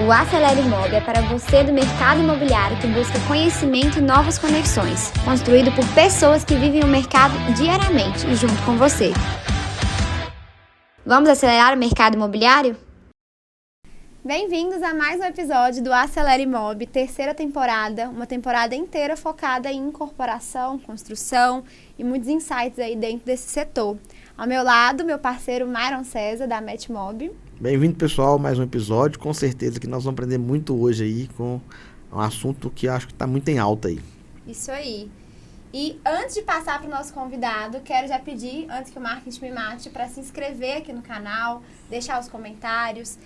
O Acelere Imob é para você do mercado imobiliário que busca conhecimento e novas conexões, construído por pessoas que vivem o mercado diariamente e junto com você. Vamos acelerar o mercado imobiliário? Bem-vindos a mais um episódio do Acelere Imob, terceira temporada, uma temporada inteira focada em incorporação, construção e muitos insights aí dentro desse setor. Ao meu lado, meu parceiro Myron César, da Metmob. Bem-vindo, pessoal, mais um episódio. Com certeza que nós vamos aprender muito hoje aí com um assunto que eu acho que está muito em alta aí. Isso aí. E antes de passar para o nosso convidado, quero já pedir, antes que o marketing me mate, para se inscrever aqui no canal, deixar os comentários,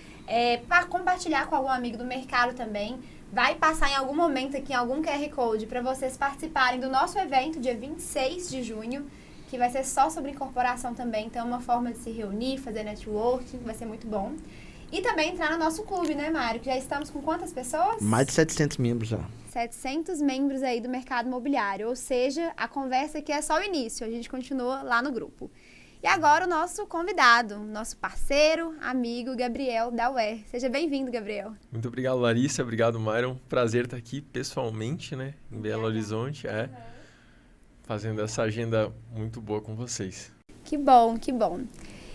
para compartilhar com algum amigo do mercado também. Vai passar em algum momento aqui, em algum QR Code, para vocês participarem do nosso evento, dia 26 de junho, que vai ser só sobre incorporação também. Então, é uma forma de se reunir, fazer networking, vai ser muito bom. E também entrar no nosso clube, né, Mário? Que já estamos com quantas pessoas? Mais de 700 membros já. 700 membros aí do mercado imobiliário. Ou seja, a conversa aqui é só o início. A gente continua lá no grupo. E agora o nosso convidado, nosso parceiro, amigo, Gabriel, da UER. Seja bem-vindo, Gabriel. Muito obrigado, Larissa. Obrigado, Myron. Prazer estar aqui pessoalmente, né, em Belo Horizonte. Fazendo essa agenda muito boa com vocês. Que bom, que bom.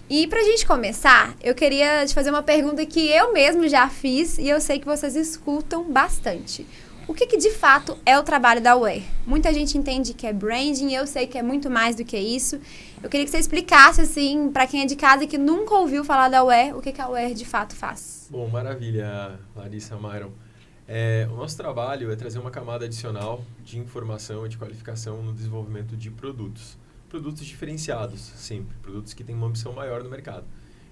E pra gente começar, eu queria te fazer uma pergunta que eu mesmo já fiz e eu sei que vocês escutam bastante. O que de fato é o trabalho da UER? Muita gente entende que é branding, eu sei que é muito mais do que isso. Eu queria que você explicasse, assim, para quem é de casa e que nunca ouviu falar da UER, o que a UER de fato faz. Bom, maravilha, Larissa, Myron. O nosso trabalho é trazer uma camada adicional de informação e de qualificação no desenvolvimento de produtos. Produtos diferenciados, sempre. Produtos que têm uma ambição maior no mercado.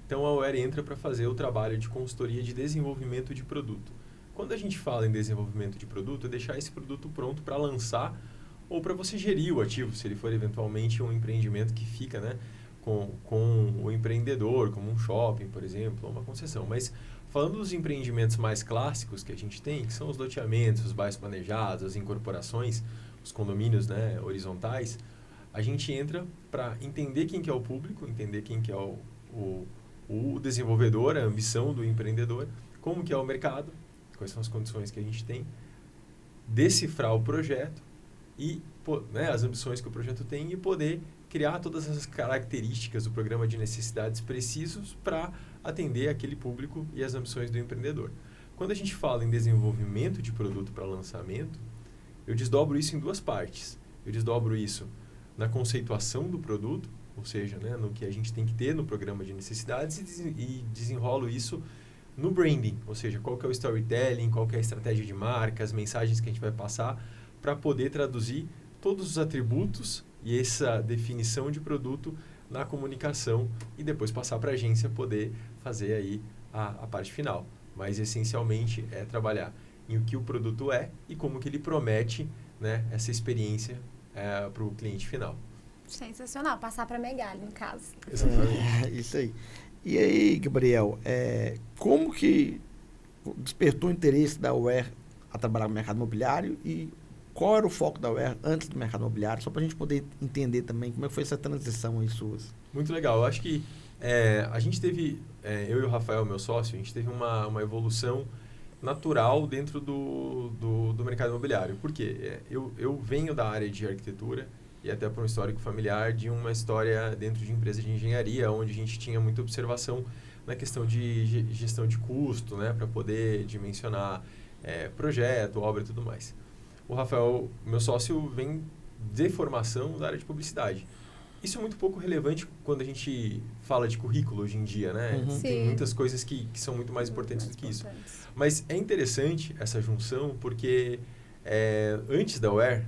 Então, a UER entra para fazer o trabalho de consultoria de desenvolvimento de produto. Quando a gente fala em desenvolvimento de produto, é deixar esse produto pronto para lançar ou para você gerir o ativo, se ele for eventualmente um empreendimento que fica, né, com o empreendedor, como um shopping, por exemplo, ou uma concessão. Mas falando dos empreendimentos mais clássicos que a gente tem, que são os loteamentos, os bairros planejados, as incorporações, os condomínios, né, horizontais, a gente entra para entender quem que é o público, entender quem que é o desenvolvedor, a ambição do empreendedor, como que é o mercado, quais são as condições que a gente tem, decifrar o projeto e, né, as ambições que o projeto tem e poder criar todas as características do programa de necessidades precisos para atender aquele público e as ambições do empreendedor. Quando a gente fala em desenvolvimento de produto para lançamento, eu desdobro isso em duas partes. Eu desdobro isso na conceituação do produto, ou seja, né, no que a gente tem que ter no programa de necessidades e desenrolo isso no branding, ou seja, qual que é o storytelling, qual que é a estratégia de marca, as mensagens que a gente vai passar para poder traduzir todos os atributos e essa definição de produto na comunicação e depois passar para a agência poder fazer aí a parte final. Mas, essencialmente, é trabalhar em o que o produto é e como que ele promete, né, essa experiência para o cliente final. Sensacional, passar para Megali, no caso. Exatamente. Isso aí. E aí, Gabriel, como que despertou o interesse da UER a trabalhar no mercado imobiliário e qual era o foco da UER antes do mercado imobiliário, só para a gente poder entender também como é que foi essa transição aí sua? Muito legal. Eu acho que a gente teve, eu e o Rafael, meu sócio, a gente teve uma evolução natural dentro do mercado imobiliário. Por quê? Eu venho da área de arquitetura e até por um histórico familiar de uma história dentro de empresa de engenharia, onde a gente tinha muita observação na questão de gestão de custo, né, para poder dimensionar projeto, obra e tudo mais. O Rafael, meu sócio, vem de formação da área de publicidade. Isso é muito pouco relevante quando a gente fala de currículo hoje em dia, né? Uhum. Tem muitas coisas que são muito mais importantes do que isso. Mas é interessante essa junção porque antes da UER,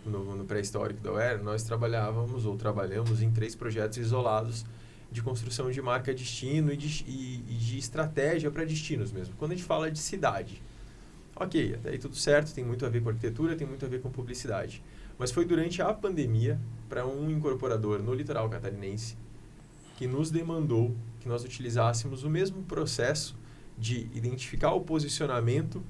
no pré-histórico da UER, nós trabalhamos em 3 projetos isolados de construção de marca destino e de estratégia para destinos mesmo. Quando a gente fala de cidade, ok, até aí tudo certo, tem muito a ver com arquitetura, tem muito a ver com publicidade. Mas foi durante a pandemia, para um incorporador no litoral catarinense, que nos demandou que nós utilizássemos o mesmo processo de identificar o posicionamento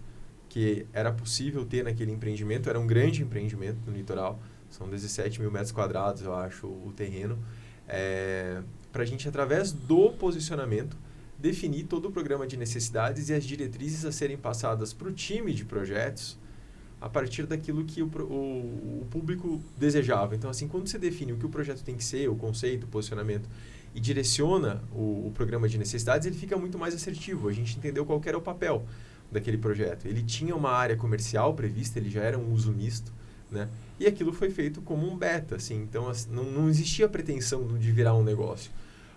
que era possível ter naquele empreendimento. Era um grande empreendimento no litoral, são 17 mil metros quadrados, eu acho, o terreno. Para a gente, através do posicionamento, definir todo o programa de necessidades e as diretrizes a serem passadas para o time de projetos a partir daquilo que o público desejava. Então, assim, quando você define o que o projeto tem que ser, o conceito, o posicionamento, e direciona o programa de necessidades, ele fica muito mais assertivo. A gente entendeu qual que era o papel daquele projeto. Ele tinha uma área comercial prevista, ele já era um uso misto, né? E aquilo foi feito como um beta, assim. Então, assim, não existia pretensão de virar um negócio.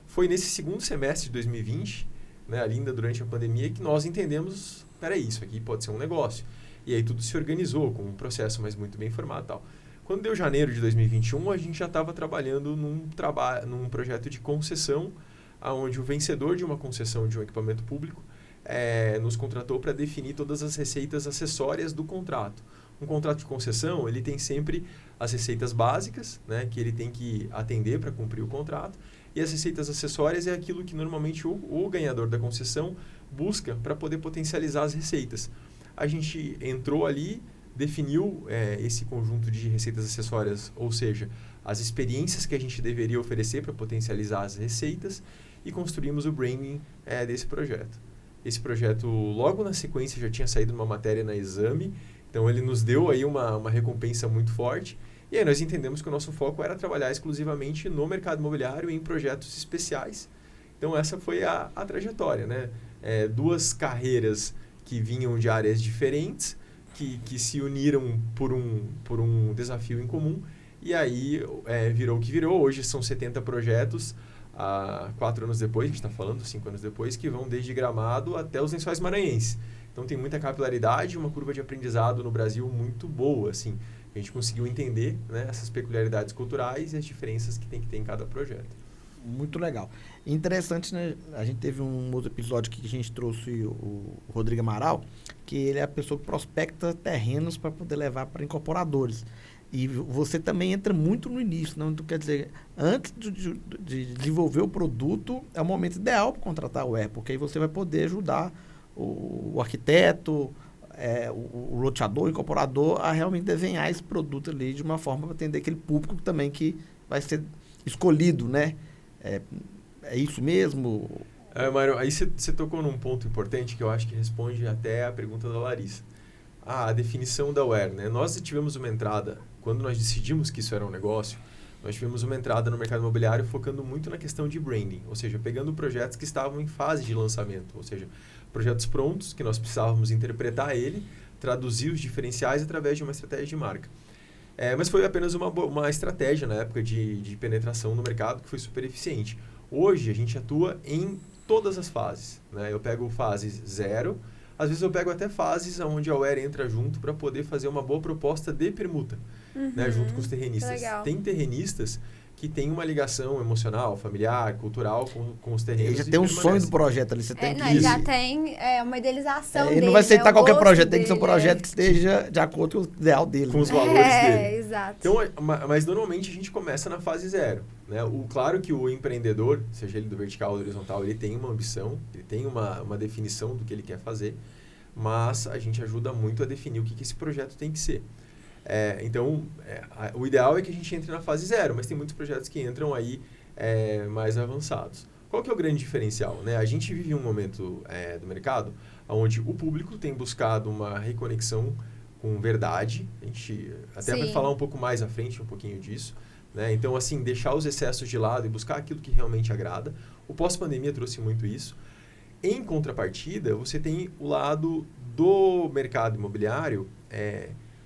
Foi nesse segundo semestre de 2020, né, ainda durante a pandemia, que nós entendemos, peraí, isso aqui pode ser um negócio. E aí tudo se organizou com um processo, mas muito bem formado e tal. Quando deu janeiro de 2021, a gente já estava trabalhando num projeto de concessão, onde o vencedor de uma concessão de um equipamento público nos contratou para definir todas as receitas acessórias do contrato. Um contrato de concessão, ele tem sempre as receitas básicas, né, que ele tem que atender para cumprir o contrato, e as receitas acessórias é aquilo que normalmente o ganhador da concessão busca para poder potencializar as receitas. A gente entrou ali, definiu esse conjunto de receitas acessórias, ou seja, as experiências que a gente deveria oferecer para potencializar as receitas, e construímos o branding desse projeto. Esse projeto, logo na sequência, já tinha saído uma matéria na Exame, então ele nos deu aí uma recompensa muito forte, e aí nós entendemos que o nosso foco era trabalhar exclusivamente no mercado imobiliário em projetos especiais. Então essa foi a trajetória, né? Duas carreiras que vinham de áreas diferentes, que se uniram por um desafio em comum, e aí virou o que virou. Hoje são 70 projetos, 4 anos depois, a gente está falando, 5 anos depois, que vão desde Gramado até os Lençóis Maranhenses. Então tem muita capilaridade, uma curva de aprendizado no Brasil muito boa, assim. A gente conseguiu entender, né, essas peculiaridades culturais e as diferenças que tem que ter em cada projeto. Muito legal. Interessante, né? A gente teve um outro episódio aqui que a gente trouxe o Rodrigo Amaral, que ele é a pessoa que prospecta terrenos para poder levar para incorporadores. E você também entra muito no início, não? Então, quer dizer, antes de desenvolver o produto, é o momento ideal para contratar o porque aí você vai poder ajudar o arquiteto, o loteador, o incorporador a realmente desenhar esse produto ali de uma forma para atender aquele público também que vai ser escolhido, né? É isso mesmo? Mário, aí você tocou num ponto importante que eu acho que responde até a pergunta da Larissa. A definição da Aware, né? Nós tivemos uma entrada, quando nós decidimos que isso era um negócio, nós tivemos uma entrada no mercado imobiliário focando muito na questão de branding, ou seja, pegando projetos que estavam em fase de lançamento, ou seja, projetos prontos que nós precisávamos interpretar ele, traduzir os diferenciais através de uma estratégia de marca. Mas foi apenas uma estratégia na época de penetração no mercado que foi super eficiente. Hoje a gente atua em todas as fases, né? Eu pego fase 0, às vezes eu pego até fases onde a Aware entra junto para poder fazer uma boa proposta de permuta, né? Junto com os terrenistas. Legal. Tem terrenistas que têm uma ligação emocional, familiar, cultural com os terrenos. Ele já tem um sonho do projeto ali, você tem que... Ele já tem uma idealização dele. Ele não vai aceitar qualquer projeto, tem que ser um dele, projeto que esteja de acordo com o ideal dele. Com os valores dele. Exato. Então, mas normalmente a gente começa na fase 0. Né? Claro que o empreendedor, seja ele do vertical ou do horizontal, ele tem uma ambição, ele tem uma definição do que ele quer fazer, mas a gente ajuda muito a definir o que esse projeto tem que ser. Então, o ideal é que a gente entre na fase 0, mas tem muitos projetos que entram aí mais avançados. Qual que é o grande diferencial? Né? A gente vive um momento do mercado onde o público tem buscado uma reconexão com verdade. A gente até vai falar um pouco mais à frente, um pouquinho disso. Né? Então, assim, deixar os excessos de lado e buscar aquilo que realmente agrada. O pós-pandemia trouxe muito isso. Em contrapartida, você tem o lado do mercado imobiliário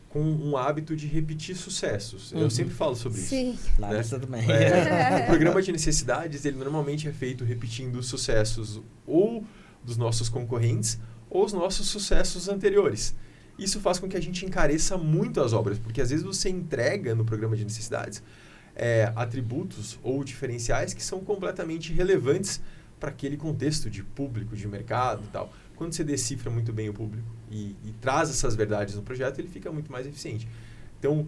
com um hábito de repetir sucessos. Eu sempre falo sobre Sim. isso. Larissa também. O programa de necessidades, ele normalmente é feito repetindo os sucessos ou dos nossos concorrentes ou os nossos sucessos anteriores. Isso faz com que a gente encareça muito as obras, porque às vezes você entrega no programa de necessidades atributos ou diferenciais que são completamente relevantes para aquele contexto de público, de mercado e tal. Quando você decifra muito bem o público e traz essas verdades no projeto, ele fica muito mais eficiente. Então,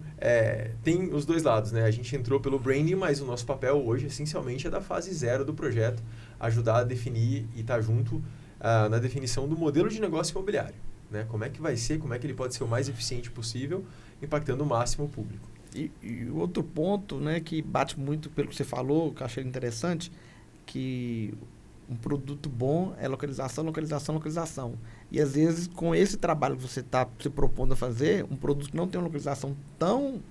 tem os dois lados, né? A gente entrou pelo branding, mas o nosso papel hoje, essencialmente, é da fase 0 do projeto, ajudar a definir e estar junto na definição do modelo de negócio imobiliário. Né? Como é que vai ser, como é que ele pode ser o mais eficiente possível, impactando o máximo o público. E outro ponto, né, que bate muito pelo que você falou, que eu achei interessante, que Um produto bom é localização, localização, localização. E às vezes, com esse trabalho que você está se propondo a fazer, um produto que não tem uma localização tão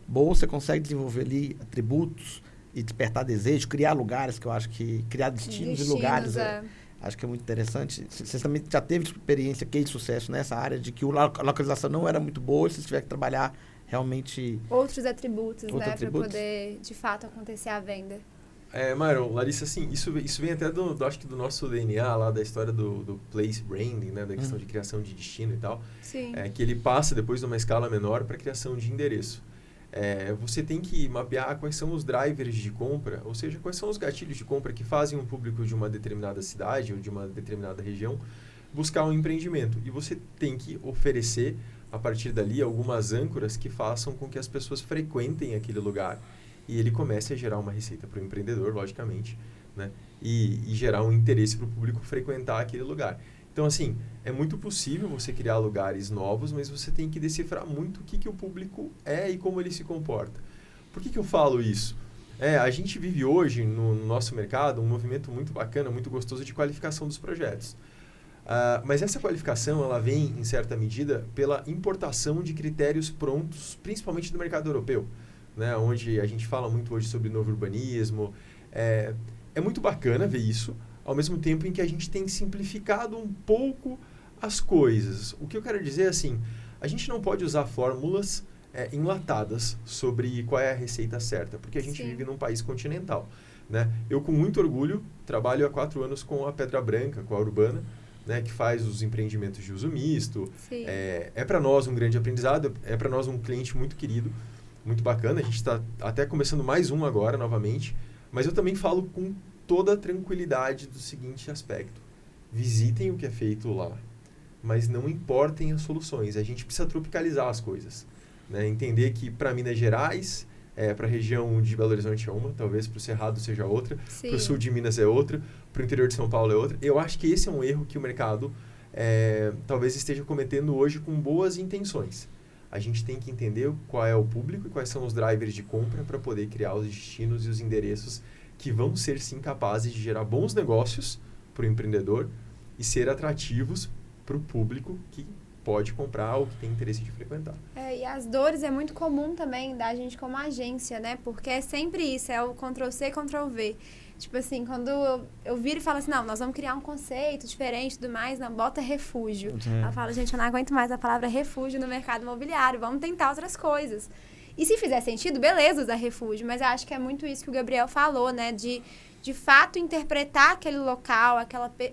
boa, você consegue desenvolver ali atributos e despertar desejo, criar lugares, que eu acho que criar destinos e lugares acho que é muito interessante. Vocês também já teve experiência, case de sucesso nessa área, de que a localização não era muito boa, e vocês tiveram que trabalhar realmente... Outros atributos, né? Para poder, de fato, acontecer a venda. Myron, Larissa, assim, isso vem até acho que do nosso DNA lá, da história do place branding, né? Da questão de criação de destino e tal. Sim. Que ele passa depois de uma escala menor para a criação de endereço. Você tem que mapear quais são os drivers de compra, ou seja, quais são os gatilhos de compra que fazem um público de uma determinada cidade ou de uma determinada região buscar um empreendimento. E você tem que oferecer, a partir dali, algumas âncoras que façam com que as pessoas frequentem aquele lugar e ele comece a gerar uma receita para o empreendedor, logicamente, né? E gerar um interesse para o público frequentar aquele lugar. Então, assim, é muito possível você criar lugares novos, mas você tem que decifrar muito o que o público é e como ele se comporta. Por que eu falo isso? A gente vive hoje, no nosso mercado, um movimento muito bacana, muito gostoso de qualificação dos projetos. Mas essa qualificação, ela vem, em certa medida, pela importação de critérios prontos, principalmente do mercado europeu, né? Onde a gente fala muito hoje sobre novo urbanismo. É muito bacana ver isso, ao mesmo tempo em que a gente tem simplificado um pouco as coisas. O que eu quero dizer é assim, a gente não pode usar fórmulas enlatadas sobre qual é a receita certa, porque a gente vive num país continental, né? Eu, com muito orgulho, trabalho há 4 anos com a Pedra Branca, com a Urbana, né, que faz os empreendimentos de uso misto. É para nós um grande aprendizado, é para nós um cliente muito querido, muito bacana. A gente está até começando mais um agora, novamente, mas eu também falo com toda a tranquilidade do seguinte aspecto: visitem o que é feito lá, mas não importem as soluções. A gente precisa tropicalizar as coisas, né? Entender que para Minas Gerais, para a região de Belo Horizonte é uma, talvez para o Cerrado seja outra, para o sul de Minas é outra, para o interior de São Paulo é outra. Eu acho que esse é um erro que o mercado talvez esteja cometendo hoje com boas intenções. A gente tem que entender qual é o público e quais são os drivers de compra para poder criar os destinos e os endereços que vão ser, sim, capazes de gerar bons negócios para o empreendedor e ser atrativos para o público que pode comprar ou que tem interesse de frequentar. E as dores é muito comum também da gente como agência, né? Porque é sempre isso, é o Ctrl+C, Ctrl+V. Tipo assim, quando eu viro e falo assim, não, nós vamos criar um conceito diferente e tudo mais, não, bota refúgio. Ela fala, gente, eu não aguento mais a palavra refúgio no mercado imobiliário, vamos tentar outras coisas. E se fizer sentido, beleza usar refúgio, mas eu acho que é muito isso que o Gabriel falou, né? De fato interpretar aquele local,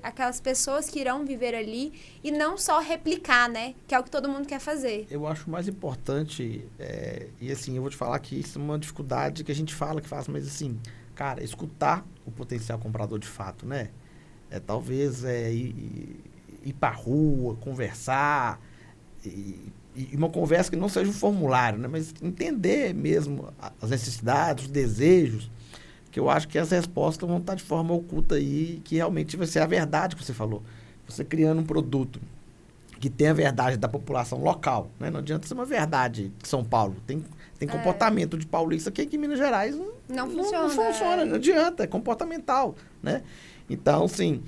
aquelas pessoas que irão viver ali e não só replicar, né? Que é o que todo mundo quer fazer. Eu acho mais importante, e assim, eu vou te falar que isso é uma dificuldade que a gente fala que faz, mas assim, cara, escutar o potencial comprador de fato, né? Talvez ir pra rua, conversar, e uma conversa que não seja um formulário, né? Mas entender mesmo as necessidades, os desejos, que eu acho que as respostas vão estar de forma oculta aí, que realmente vai ser a verdade que você falou. Você criando um produto que tem a verdade da população local, né? Não adianta ser uma verdade de São Paulo. Tem comportamento de paulista que aqui em Minas Gerais não funciona, não adianta, é comportamental, né? Então, assim,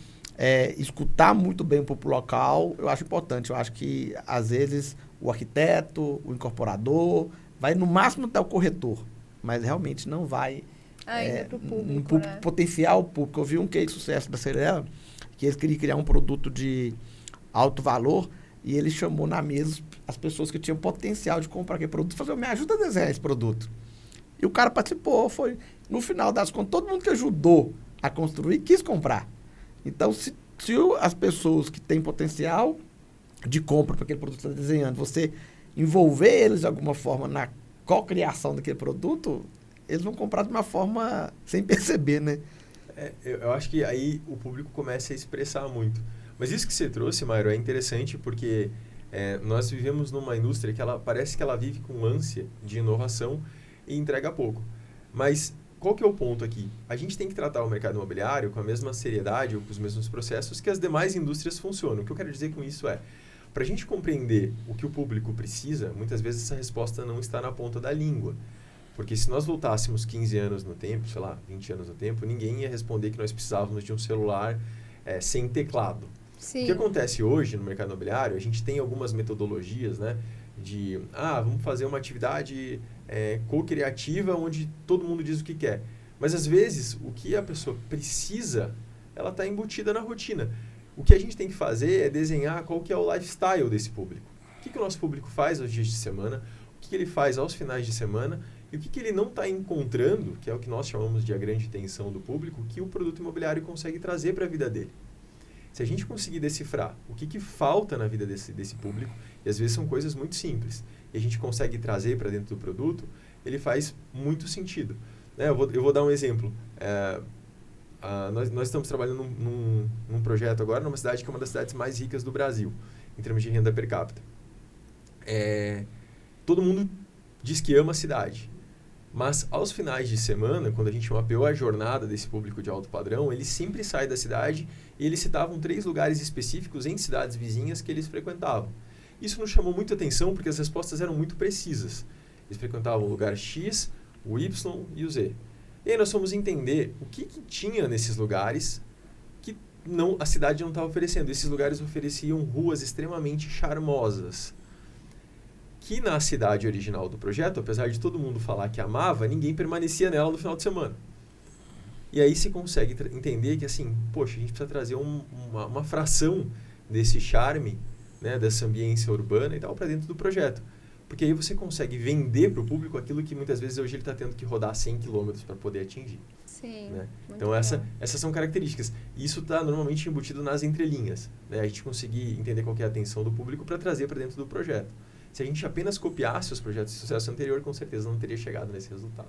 escutar muito bem o público local, eu acho importante. Eu acho que, às vezes, o arquiteto, o incorporador, vai no máximo até o corretor, mas realmente não vai para o público, um público, né? Potencial público. Eu vi um case de sucesso da Cirela, que eles queriam criar um produto de alto valor e ele chamou na mesa as pessoas que tinham potencial de comprar aquele produto e falou, me ajuda a desenhar esse produto. E o cara participou, no final das contas, todo mundo que ajudou a construir quis comprar. Então, se as pessoas que têm potencial de compra para aquele produto que você está desenhando, você envolver eles de alguma forma na cocriação daquele produto, eles vão comprar de uma forma sem perceber, né? Eu acho que aí o público começa a expressar muito. Mas isso que você trouxe, Mairo, é interessante porque nós vivemos numa indústria que parece que ela vive com ânsia de inovação e entrega pouco. Mas qual que é o ponto aqui? A gente tem que tratar o mercado imobiliário com a mesma seriedade ou com os mesmos processos que as demais indústrias funcionam. O que eu quero dizer com isso para a gente compreender o que o público precisa, muitas vezes essa resposta não está na ponta da língua. Porque se nós voltássemos 15 anos no tempo, sei lá, 20 anos no tempo, ninguém ia responder que nós precisávamos de um celular sem teclado. Sim. O que acontece hoje no mercado imobiliário, a gente tem algumas metodologias, né? De, vamos fazer uma atividade co-criativa onde todo mundo diz o que quer. Mas, às vezes, o que a pessoa precisa, ela está embutida na rotina. O que a gente tem que fazer é desenhar qual que é o lifestyle desse público. O que o nosso público faz aos dias de semana, o que ele faz aos finais de semana e o que ele não está encontrando, que é o que nós chamamos de a grande tensão do público, que o produto imobiliário consegue trazer para a vida dele. Se a gente conseguir decifrar o que falta na vida desse público, e às vezes são coisas muito simples, e a gente consegue trazer para dentro do produto, ele faz muito sentido. Eu vou dar um exemplo. Nós estamos trabalhando num projeto agora, numa cidade que é uma das cidades mais ricas do Brasil, em termos de renda per capita. Todo mundo diz que ama a cidade. Mas, aos finais de semana, quando a gente mapeou a jornada desse público de alto padrão, ele sempre sai da cidade e eles citavam 3 lugares específicos em cidades vizinhas que eles frequentavam. Isso nos chamou muita atenção porque as respostas eram muito precisas. Eles frequentavam o lugar X, o Y e o Z. E aí nós fomos entender o que tinha nesses lugares que a cidade não estava oferecendo. Esses lugares ofereciam ruas extremamente charmosas, que na cidade original do projeto, apesar de todo mundo falar que amava, ninguém permanecia nela no final de semana. E aí se consegue entender que, assim, poxa, a gente precisa trazer uma fração desse charme, né, dessa ambiência urbana e tal, para dentro do projeto. Porque aí você consegue vender para o público aquilo que muitas vezes hoje ele está tendo que rodar 100 km para poder atingir. Sim. Né? Então, essas são características. E isso está normalmente embutido nas entrelinhas. Né? A gente conseguir entender qual que é a atenção do público para trazer para dentro do projeto. Se a gente apenas copiasse os projetos de sucesso anterior, com certeza não teria chegado nesse resultado.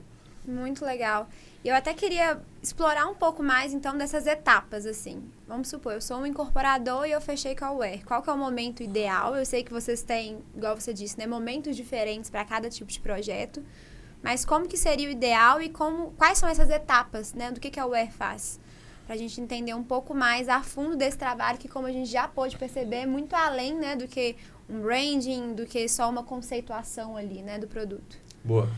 Muito legal. E eu até queria explorar um pouco mais, então, dessas etapas, assim. Vamos supor, eu sou um incorporador e eu fechei com a Aware. Qual que é o momento ideal? Eu sei que vocês têm, igual você disse, né, momentos diferentes para cada tipo de projeto. Mas como que seria o ideal e quais são essas etapas, né? Do que a Aware faz? Para a gente entender um pouco mais a fundo desse trabalho que, como a gente já pôde perceber, é muito além, né, do que um branding, do que só uma conceituação ali, né, do produto. Boa.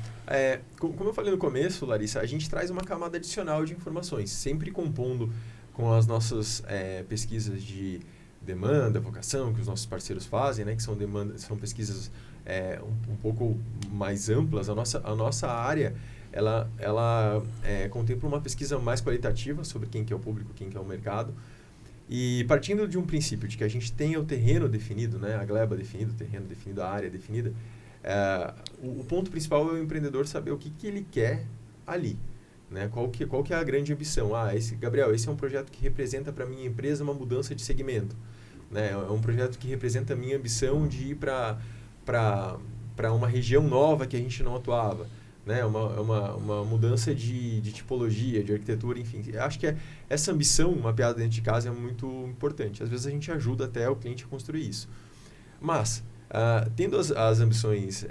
Como eu falei no começo, Larissa, a gente traz uma camada adicional de informações, sempre compondo com as nossas pesquisas de demanda, vocação, que os nossos parceiros fazem, né, que são pesquisas um pouco mais amplas. A nossa área, ela contempla uma pesquisa mais qualitativa sobre quem que é o público, quem que é o mercado. E partindo de um princípio de que a gente tenha o terreno definido, né, a gleba definida, o terreno definido, a área definida, o ponto principal é o empreendedor saber o que ele quer ali. Né? Qual que é a grande ambição? Gabriel, esse é um projeto que representa para a minha empresa uma mudança de segmento. Né? É um projeto que representa a minha ambição de ir para uma região nova que a gente não atuava. Né? Uma mudança de tipologia, de arquitetura, enfim. Eu acho que essa ambição mapeada dentro de casa é muito importante. Às vezes a gente ajuda até o cliente a construir isso. Mas, tendo as ambições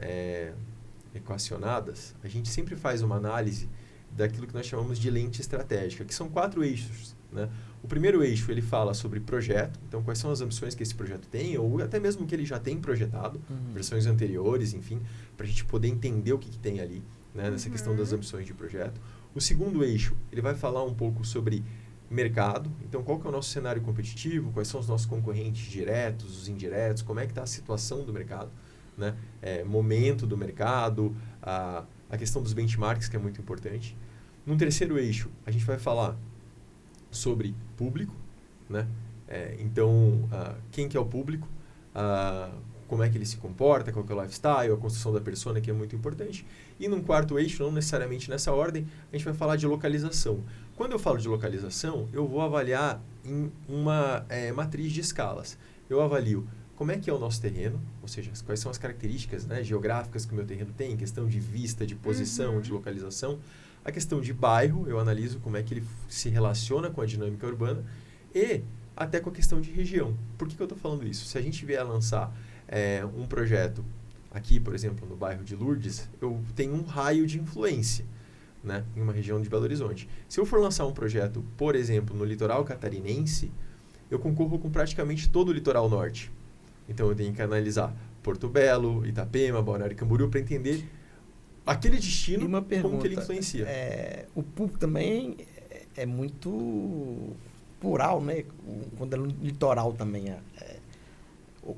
equacionadas, a gente sempre faz uma análise daquilo que nós chamamos de lente estratégica, que são 4 eixos. Né? O primeiro eixo, ele fala sobre projeto, então quais são as ambições que esse projeto tem, ou até mesmo que ele já tem projetado, versões anteriores, enfim, para a gente poder entender o que tem ali. Né, nessa questão das ambições de projeto. O segundo eixo, ele vai falar um pouco sobre mercado. Então, qual que é o nosso cenário competitivo? Quais são os nossos concorrentes diretos, os indiretos? Como é que está a situação do mercado? Né? Momento do mercado, a questão dos benchmarks, que é muito importante. No terceiro eixo, a gente vai falar sobre público. Né? Então, quem que é o público? Como é que ele se comporta, qual que é o lifestyle, a construção da persona, que é muito importante. E num quarto eixo, não necessariamente nessa ordem, a gente vai falar de localização. Quando eu falo de localização, eu vou avaliar em uma matriz de escalas. Eu avalio como é que é o nosso terreno, ou seja, quais são as características, né, geográficas que o meu terreno tem, questão de vista, de posição, de localização. A questão de bairro, eu analiso como é que ele se relaciona com a dinâmica urbana e até com a questão de região. Por que eu estou falando isso? Se a gente vier a lançar um projeto aqui, por exemplo, no bairro de Lourdes, eu tenho um raio de influência, né, em uma região de Belo Horizonte. Se eu for lançar um projeto, por exemplo, no litoral catarinense, eu concorro com praticamente todo o litoral norte. Então, eu tenho que analisar Porto Belo, Itapema, Balneário Camboriú, para entender aquele E destino, uma pergunta, como que ele influencia. O público também é muito plural, né? Quando é no litoral também.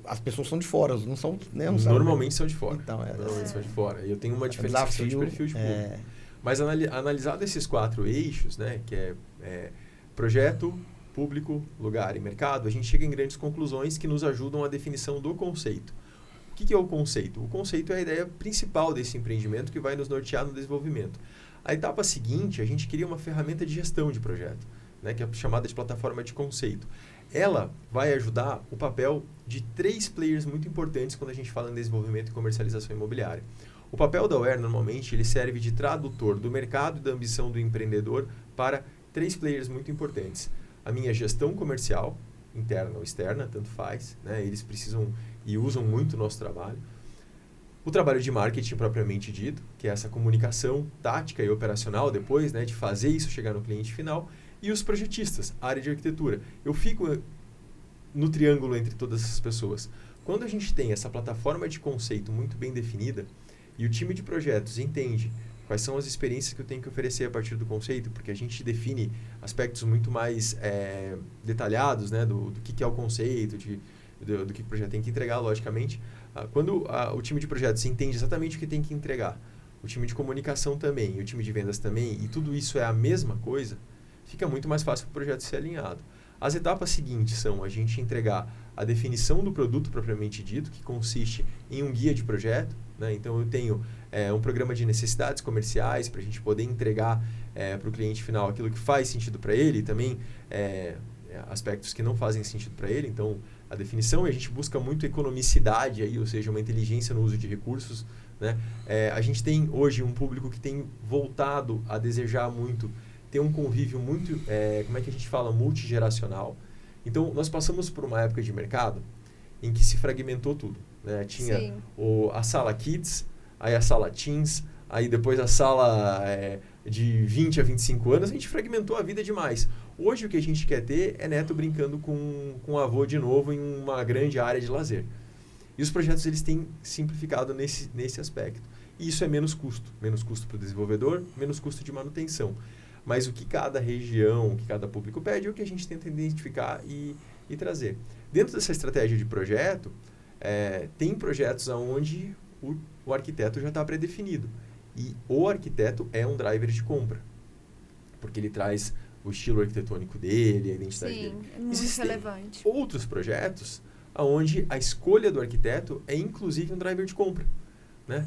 As pessoas são de fora, não são... Né, não Normalmente são de fora. Então, Normalmente são de fora. E eu tenho uma diferenciação de perfil de público. Mas analisado esses 4 eixos, né, que é projeto, público, lugar e mercado, a gente chega em grandes conclusões que nos ajudam à definição do conceito. O que é o conceito? O conceito é a ideia principal desse empreendimento que vai nos nortear no desenvolvimento. A etapa seguinte, a gente cria uma ferramenta de gestão de projeto, né, que é chamada de plataforma de conceito. Ela vai ajudar o papel de 3 players muito importantes quando a gente fala em desenvolvimento e comercialização imobiliária. O papel da Aware, normalmente, ele serve de tradutor do mercado e da ambição do empreendedor para 3 players muito importantes. A minha gestão comercial, interna ou externa, tanto faz, né? Eles precisam e usam muito o nosso trabalho. O trabalho de marketing propriamente dito, que é essa comunicação tática e operacional depois, né, de fazer isso chegar no cliente final. E os projetistas, a área de arquitetura. Eu fico no triângulo entre todas essas pessoas. Quando a gente tem essa plataforma de conceito muito bem definida e o time de projetos entende quais são as experiências que eu tenho que oferecer a partir do conceito, porque a gente define aspectos muito mais detalhados, né, do que é o conceito, do que o projeto tem que entregar, logicamente. Quando o time de projetos entende exatamente o que tem que entregar, o time de comunicação também, e o time de vendas também, e tudo isso é a mesma coisa, fica muito mais fácil para o projeto ser alinhado. As etapas seguintes são a gente entregar a definição do produto propriamente dito, que consiste em um guia de projeto, né? Então, eu tenho um programa de necessidades comerciais para a gente poder entregar para o cliente final aquilo que faz sentido para ele e também aspectos que não fazem sentido para ele. Então, a definição, a gente busca muito economicidade, aí, ou seja, uma inteligência no uso de recursos, né? A gente tem hoje um público que tem voltado a desejar muito ter um convívio muito, como é que a gente fala, multigeracional. Então, nós passamos por uma época de mercado em que se fragmentou tudo, né? Tinha a sala Kids, aí a sala Teens, aí depois a sala de 20 a 25 anos, a gente fragmentou a vida demais. Hoje, o que a gente quer ter é neto brincando com o avô de novo em uma grande área de lazer. E os projetos, eles têm simplificado nesse aspecto. E isso é menos custo para o desenvolvedor, menos custo de manutenção. Mas o que cada região, o que cada público pede é o que a gente tenta identificar e trazer. Dentro dessa estratégia de projeto, tem projetos onde o arquiteto já está pré-definido. E o arquiteto é um driver de compra. Porque ele traz o estilo arquitetônico dele, a identidade dele. Sim, é muito relevante. Outros projetos onde a escolha do arquiteto é inclusive um driver de compra, né?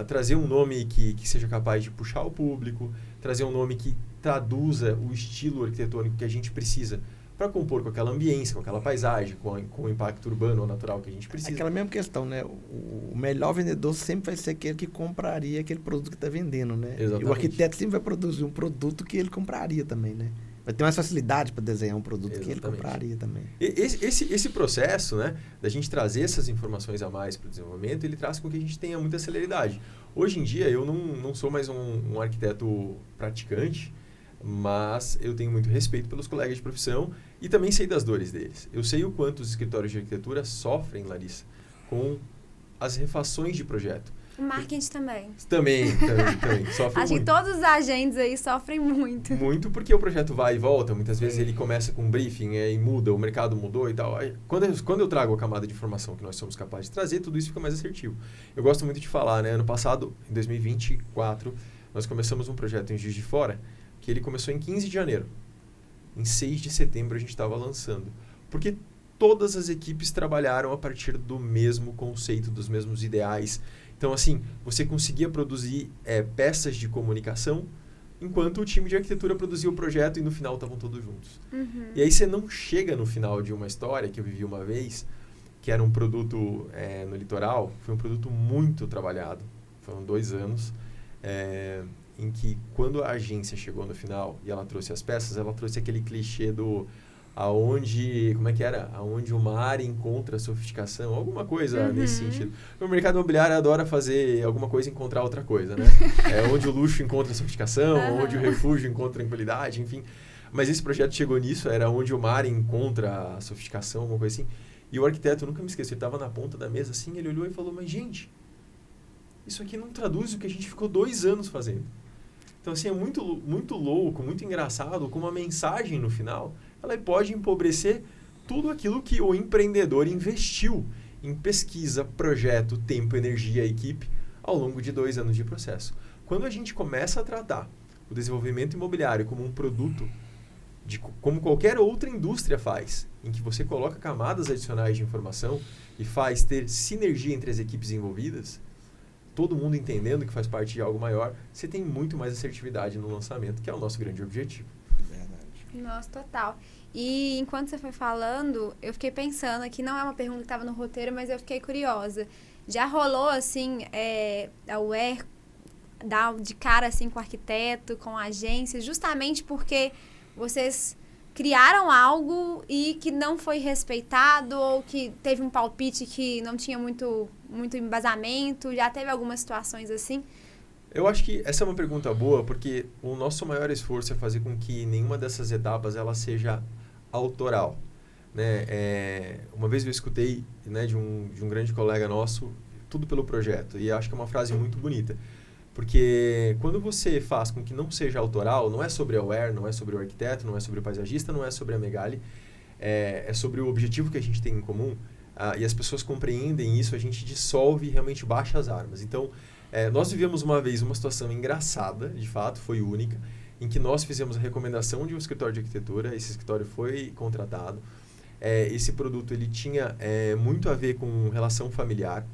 Trazer um nome que seja capaz de puxar o público, trazer um nome que traduza o estilo arquitetônico que a gente precisa para compor com aquela ambiência, com aquela paisagem, com o impacto urbano ou natural que a gente precisa. Aquela mesma questão, né? O melhor vendedor sempre vai ser aquele que compraria aquele produto que está vendendo, né? Exatamente. E o arquiteto sempre vai produzir um produto que ele compraria também, né? Vai ter mais facilidade para desenhar um produto que ele compraria também. Esse processo, né, da gente trazer essas informações a mais para o desenvolvimento, ele traz com que a gente tenha muita celeridade. Hoje em dia, eu não sou mais um arquiteto praticante, mas eu tenho muito respeito pelos colegas de profissão e também sei das dores deles. Eu sei o quanto os escritórios de arquitetura sofrem, Larissa, com as refações de projeto. O marketing também. Também sofre Acho muito. que todos os agentes aí sofrem muito. Muito porque o projeto vai e volta. Muitas vezes ele começa com um briefing e muda, o mercado mudou e tal. Quando eu trago a camada de informação que nós somos capazes de trazer, tudo isso fica mais assertivo. Eu gosto muito de falar, né? Ano passado, em 2024, nós começamos um projeto em Juiz de Fora, que ele começou em 15 de janeiro. Em 6 de setembro a gente estava lançando. Porque todas as equipes trabalharam a partir do mesmo conceito, dos mesmos ideais. Então, assim, você conseguia produzir peças de comunicação, enquanto o time de arquitetura produzia o projeto e no final estavam todos juntos. Uhum. E aí você não chega no final de uma história que eu vivi uma vez, que era um produto no litoral, foi um produto muito trabalhado, foram 2 anos, em que quando a agência chegou no final e ela trouxe as peças, ela trouxe aquele clichê do como é que era? Aonde o mar encontra sofisticação, alguma coisa nesse sentido. O mercado imobiliário adora fazer alguma coisa e encontrar outra coisa, né? Onde o luxo encontra sofisticação, onde o refúgio encontra tranquilidade, enfim. Mas esse projeto chegou nisso, era onde o mar encontra a sofisticação, alguma coisa assim. E o arquiteto, nunca me esqueci, ele estava na ponta da mesa assim, ele olhou e falou, mas gente, isso aqui não traduz o que a gente ficou 2 anos fazendo. Então, assim, é muito, muito louco, muito engraçado, com uma mensagem no final, ela pode empobrecer tudo aquilo que o empreendedor investiu em pesquisa, projeto, tempo, energia, equipe, ao longo de 2 anos de processo. Quando a gente começa a tratar o desenvolvimento imobiliário como um produto, como qualquer outra indústria faz, em que você coloca camadas adicionais de informação e faz ter sinergia entre as equipes envolvidas, todo mundo entendendo que faz parte de algo maior, você tem muito mais assertividade no lançamento, que é o nosso grande objetivo. Verdade. Nossa, total. E enquanto você foi falando, eu fiquei pensando, que não é uma pergunta que estava no roteiro, mas eu fiquei curiosa. Já rolou, assim, a UER dar de cara, assim, com o arquiteto, com a agência, justamente porque vocês criaram algo e que não foi respeitado ou que teve um palpite que não tinha muito embasamento? Já teve algumas situações assim? Eu acho que essa é uma pergunta boa, porque o nosso maior esforço é fazer com que nenhuma dessas etapas ela seja autoral. Né? Uma vez eu escutei, né, de um grande colega nosso, tudo pelo projeto, e acho que é uma frase muito bonita. Porque quando você faz com que não seja autoral, não é sobre a UER, não é sobre o arquiteto, não é sobre o paisagista, não é sobre a Megali, é sobre o objetivo que a gente tem em comum, e as pessoas compreendem isso, a gente dissolve e realmente baixa as armas. Então, nós vivemos uma vez uma situação engraçada, de fato, foi única, em que nós fizemos a recomendação de um escritório de arquitetura, esse escritório foi contratado, esse produto ele tinha muito a ver com relação familiar,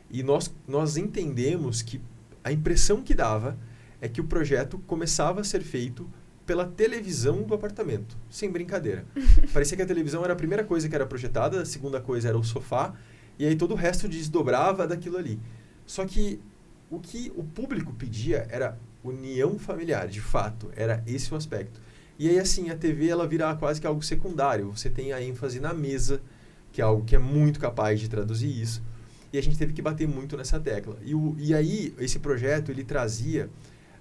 e nós entendemos que a impressão que dava é que o projeto começava a ser feito pela televisão do apartamento, sem brincadeira. Parecia que a televisão era a primeira coisa que era projetada, a segunda coisa era o sofá, e aí todo o resto desdobrava daquilo ali. Só que o público pedia era união familiar, de fato, era esse o aspecto. E aí, assim, a TV ela vira quase que algo secundário, você tem a ênfase na mesa, que é algo que é muito capaz de traduzir isso, e a gente teve que bater muito nessa tecla. E aí, esse projeto, ele trazia,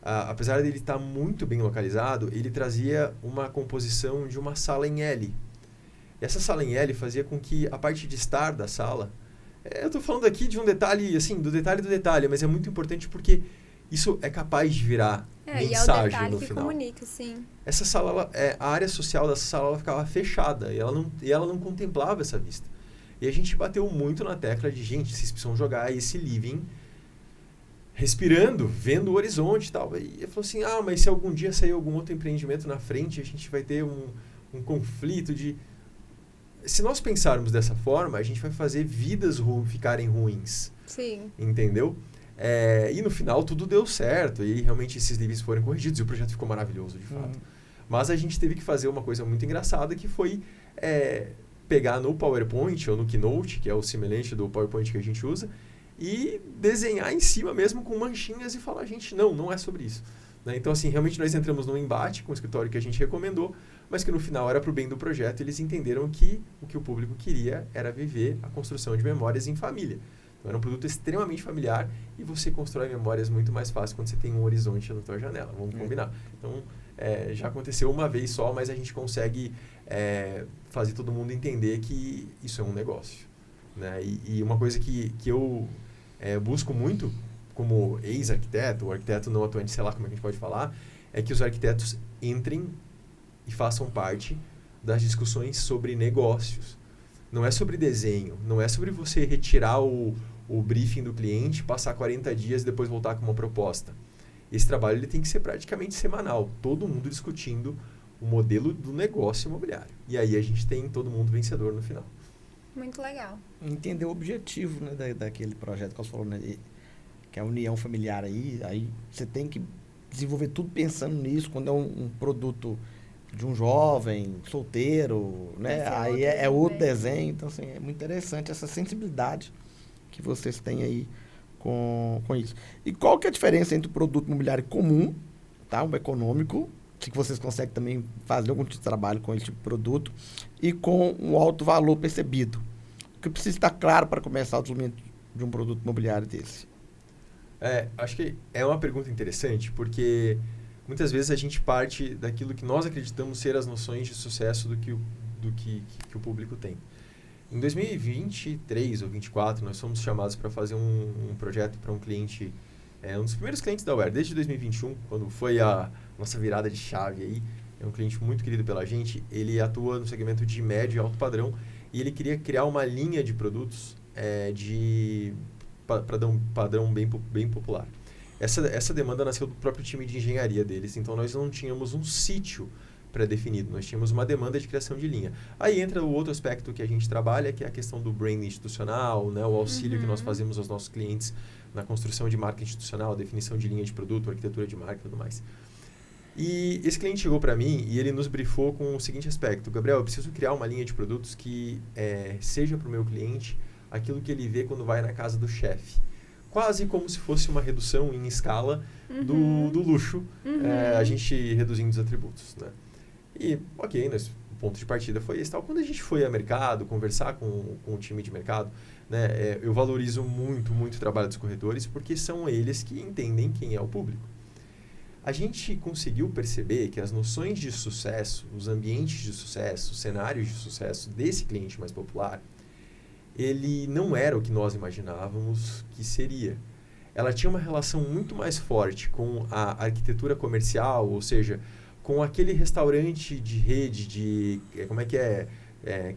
apesar de ele estar muito bem localizado, ele trazia uma composição de uma sala em L. E essa sala em L fazia com que a parte de estar da sala... eu estou falando aqui de um detalhe, assim, do detalhe, mas é muito importante porque isso é capaz de virar mensagem e é o detalhe no que final. Comunica, sim. Essa sala, a área social dessa sala ela ficava fechada e ela não contemplava essa vista. E a gente bateu muito na tecla de, gente, vocês precisam jogar esse living respirando, vendo o horizonte e tal. E ele falou assim, mas se algum dia sair algum outro empreendimento na frente, a gente vai ter um conflito de... Se nós pensarmos dessa forma, a gente vai fazer vidas ficarem ruins. Sim. Entendeu? E no final tudo deu certo e realmente esses livros foram corrigidos e o projeto ficou maravilhoso, de fato. Mas a gente teve que fazer uma coisa muito engraçada que foi... pegar no PowerPoint ou no Keynote, que é o semelhante do PowerPoint que a gente usa, e desenhar em cima mesmo com manchinhas e falar, gente, não é sobre isso. Né? Então, assim, realmente nós entramos num embate com o escritório que a gente recomendou, mas que no final era para o bem do projeto. Eles entenderam que o que o público queria era viver a construção de memórias em família. Então, era um produto extremamente familiar e você constrói memórias muito mais fácil quando você tem um horizonte na tua janela. Vamos combinar. Então, já aconteceu uma vez só, mas a gente consegue fazer todo mundo entender que isso é um negócio. Né? E uma coisa que eu busco muito, como ex-arquiteto, ou arquiteto não atuante, sei lá como é que a gente pode falar, é que os arquitetos entrem e façam parte das discussões sobre negócios. Não é sobre desenho, não é sobre você retirar o briefing do cliente, passar 40 dias e depois voltar com uma proposta. Esse trabalho ele tem que ser praticamente semanal, todo mundo discutindo o modelo do negócio imobiliário. E aí a gente tem todo mundo vencedor no final. Muito legal. Entender o objetivo, né, daquele projeto que você falou, né, que é a união familiar aí você tem que desenvolver tudo pensando nisso, quando é um produto de um jovem, solteiro, né, aí é outro desenho, então assim, é muito interessante essa sensibilidade que vocês têm aí com isso. E qual que é a diferença entre o produto imobiliário comum, tá, um econômico, que vocês conseguem também fazer algum tipo de trabalho com esse tipo de produto, e com um alto valor percebido? O que precisa estar claro para começar o desenvolvimento de um produto imobiliário desse? Acho que é uma pergunta interessante, porque muitas vezes a gente parte daquilo que nós acreditamos ser as noções de sucesso do que o público tem. Em 2023 ou 2024, nós fomos chamados para fazer um projeto para um cliente, um dos primeiros clientes da Aware, desde 2021, quando foi a nossa virada de chave aí. É um cliente muito querido pela gente. Ele atua no segmento de médio e alto padrão e ele queria criar uma linha de produtos para um padrão bem popular. Essa demanda nasceu do próprio time de engenharia deles, então nós não tínhamos um sítio pré-definido, nós tínhamos uma demanda de criação de linha. Aí entra o outro aspecto que a gente trabalha, que é a questão do branding institucional, né, o auxílio que nós fazemos aos nossos clientes na construção de marca institucional, definição de linha de produto, arquitetura de marca e tudo mais. E esse cliente chegou para mim e ele nos briefou com o seguinte aspecto: Gabriel, eu preciso criar uma linha de produtos que seja para o meu cliente aquilo que ele vê quando vai na casa do chefe. Quase como se fosse uma redução em escala do luxo, a gente reduzindo os atributos, né? E, ok, o ponto de partida foi esse. Tal. Quando a gente foi a mercado, conversar com o time de mercado, né, eu valorizo muito o trabalho dos corretores, porque são eles que entendem quem é o público. A gente conseguiu perceber que as noções de sucesso, os ambientes de sucesso, os cenários de sucesso desse cliente mais popular, ele não era o que nós imaginávamos que seria. Ela tinha uma relação muito mais forte com a arquitetura comercial, ou seja, com aquele restaurante de rede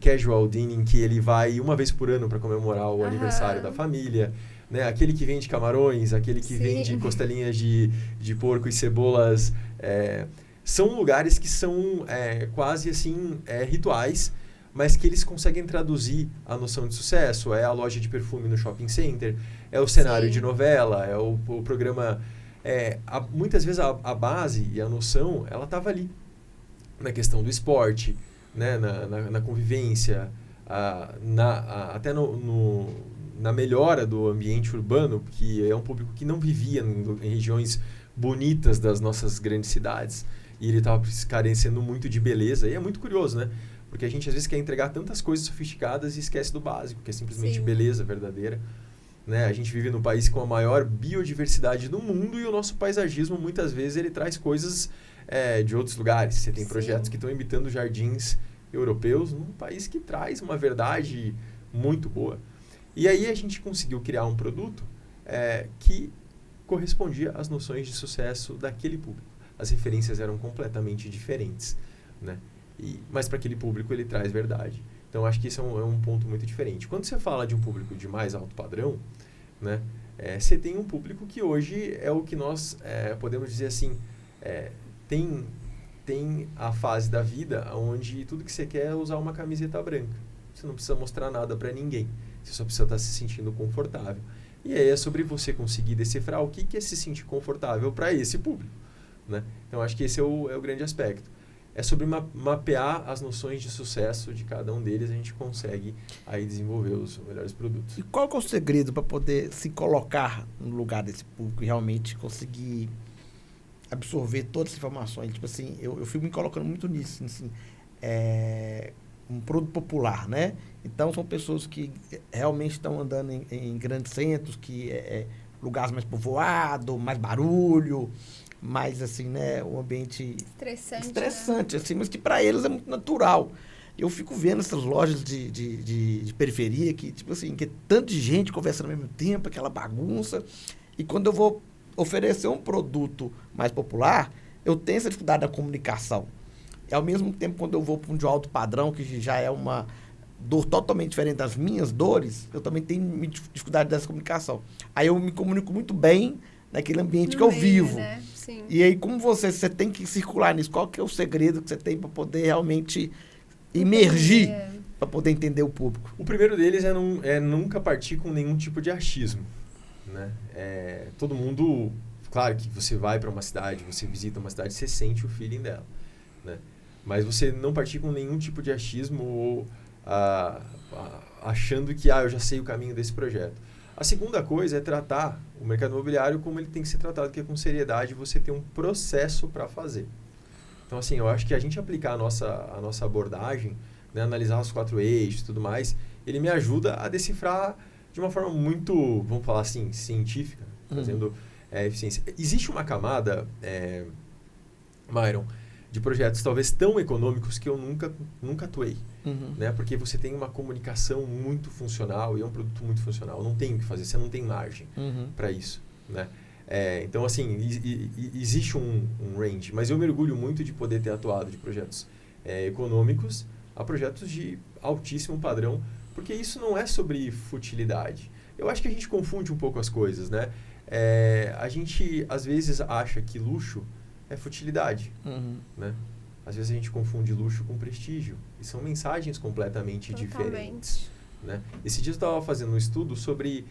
casual dining, que ele vai uma vez por ano para comemorar o aniversário da família, né? Aquele que vende camarões, aquele que vende costelinhas de porco e cebolas. São lugares que são quase assim rituais, mas que eles conseguem traduzir a noção de sucesso. É a loja de perfume no shopping center, é o cenário de novela, é o programa... muitas vezes a base e a noção, ela estava ali, na questão do esporte, né? na convivência, até na melhora do ambiente urbano, que é um público que não vivia em regiões bonitas das nossas grandes cidades, e ele estava carecendo muito de beleza. E é muito curioso, né? Porque a gente às vezes quer entregar tantas coisas sofisticadas e esquece do básico, que é simplesmente beleza verdadeira. Né? A gente vive num país com a maior biodiversidade do mundo, e o nosso paisagismo, muitas vezes, ele traz coisas de outros lugares. Você tem projetos que estão imitando jardins europeus num país que traz uma verdade muito boa. E aí a gente conseguiu criar um produto que correspondia às noções de sucesso daquele público. As referências eram completamente diferentes, né? Mas para aquele público ele traz verdade. Então, acho que isso é um ponto muito diferente. Quando você fala de um público de mais alto padrão, né, você tem um público que hoje é o que nós podemos dizer assim, tem a fase da vida onde tudo que você quer é usar uma camiseta branca. Você não precisa mostrar nada para ninguém. Você só precisa estar se sentindo confortável. E aí é sobre você conseguir decifrar o que é se sentir confortável para esse público, né? Então, acho que esse é o grande aspecto. É sobre mapear as noções de sucesso de cada um deles, a gente consegue aí desenvolver os melhores produtos. E qual que é o segredo para poder se colocar no lugar desse público e realmente conseguir absorver todas as informações? Tipo assim, eu fico me colocando muito nisso, assim, um produto popular, né? Então, são pessoas que realmente estão andando em grandes centros, que lugares mais povoados, mais barulho, mais assim, né, um ambiente estressante, né? Assim, mas que para eles é muito natural. Eu fico vendo essas lojas de periferia que, tipo assim, que é tanto de gente conversando ao mesmo tempo, aquela bagunça. E quando eu vou oferecer um produto mais popular, eu tenho essa dificuldade da comunicação. E ao mesmo tempo, quando eu vou para um de alto padrão, que já é uma dor totalmente diferente das minhas dores, eu também tenho dificuldade dessa comunicação. Aí eu me comunico muito bem naquele ambiente que eu vivo. Né? Sim. E aí, como você tem que circular nisso? Qual que é o segredo que você tem para poder realmente emergir, para poder entender o público? O primeiro deles é nunca partir com nenhum tipo de achismo, né? Todo mundo... Claro que você vai para uma cidade, você visita uma cidade, você sente o feeling dela, né? Mas você não partir com nenhum tipo de achismo ou achando que eu já sei o caminho desse projeto. A segunda coisa é tratar o mercado imobiliário como ele tem que ser tratado, que é com seriedade, você tem um processo para fazer. Então, assim, eu acho que a gente aplicar a nossa abordagem, né, analisar os 4 eixos e tudo mais, ele me ajuda a decifrar de uma forma muito, vamos falar assim, científica, fazendo eficiência. Existe uma camada, Myron, de projetos talvez tão econômicos que eu nunca atuei. Né? Porque você tem uma comunicação muito funcional e é um produto muito funcional. Não tem o que fazer, você não tem margem para isso. Né? Então, assim, existe um range, mas eu me orgulho muito de poder ter atuado de projetos econômicos a projetos de altíssimo padrão, porque isso não é sobre futilidade. Eu acho que a gente confunde um pouco as coisas, né? A gente, às vezes, acha que luxo é futilidade, né? Às vezes a gente confunde luxo com prestígio, e são mensagens completamente diferentes. Né? Esse dia eu estava fazendo um estudo sobre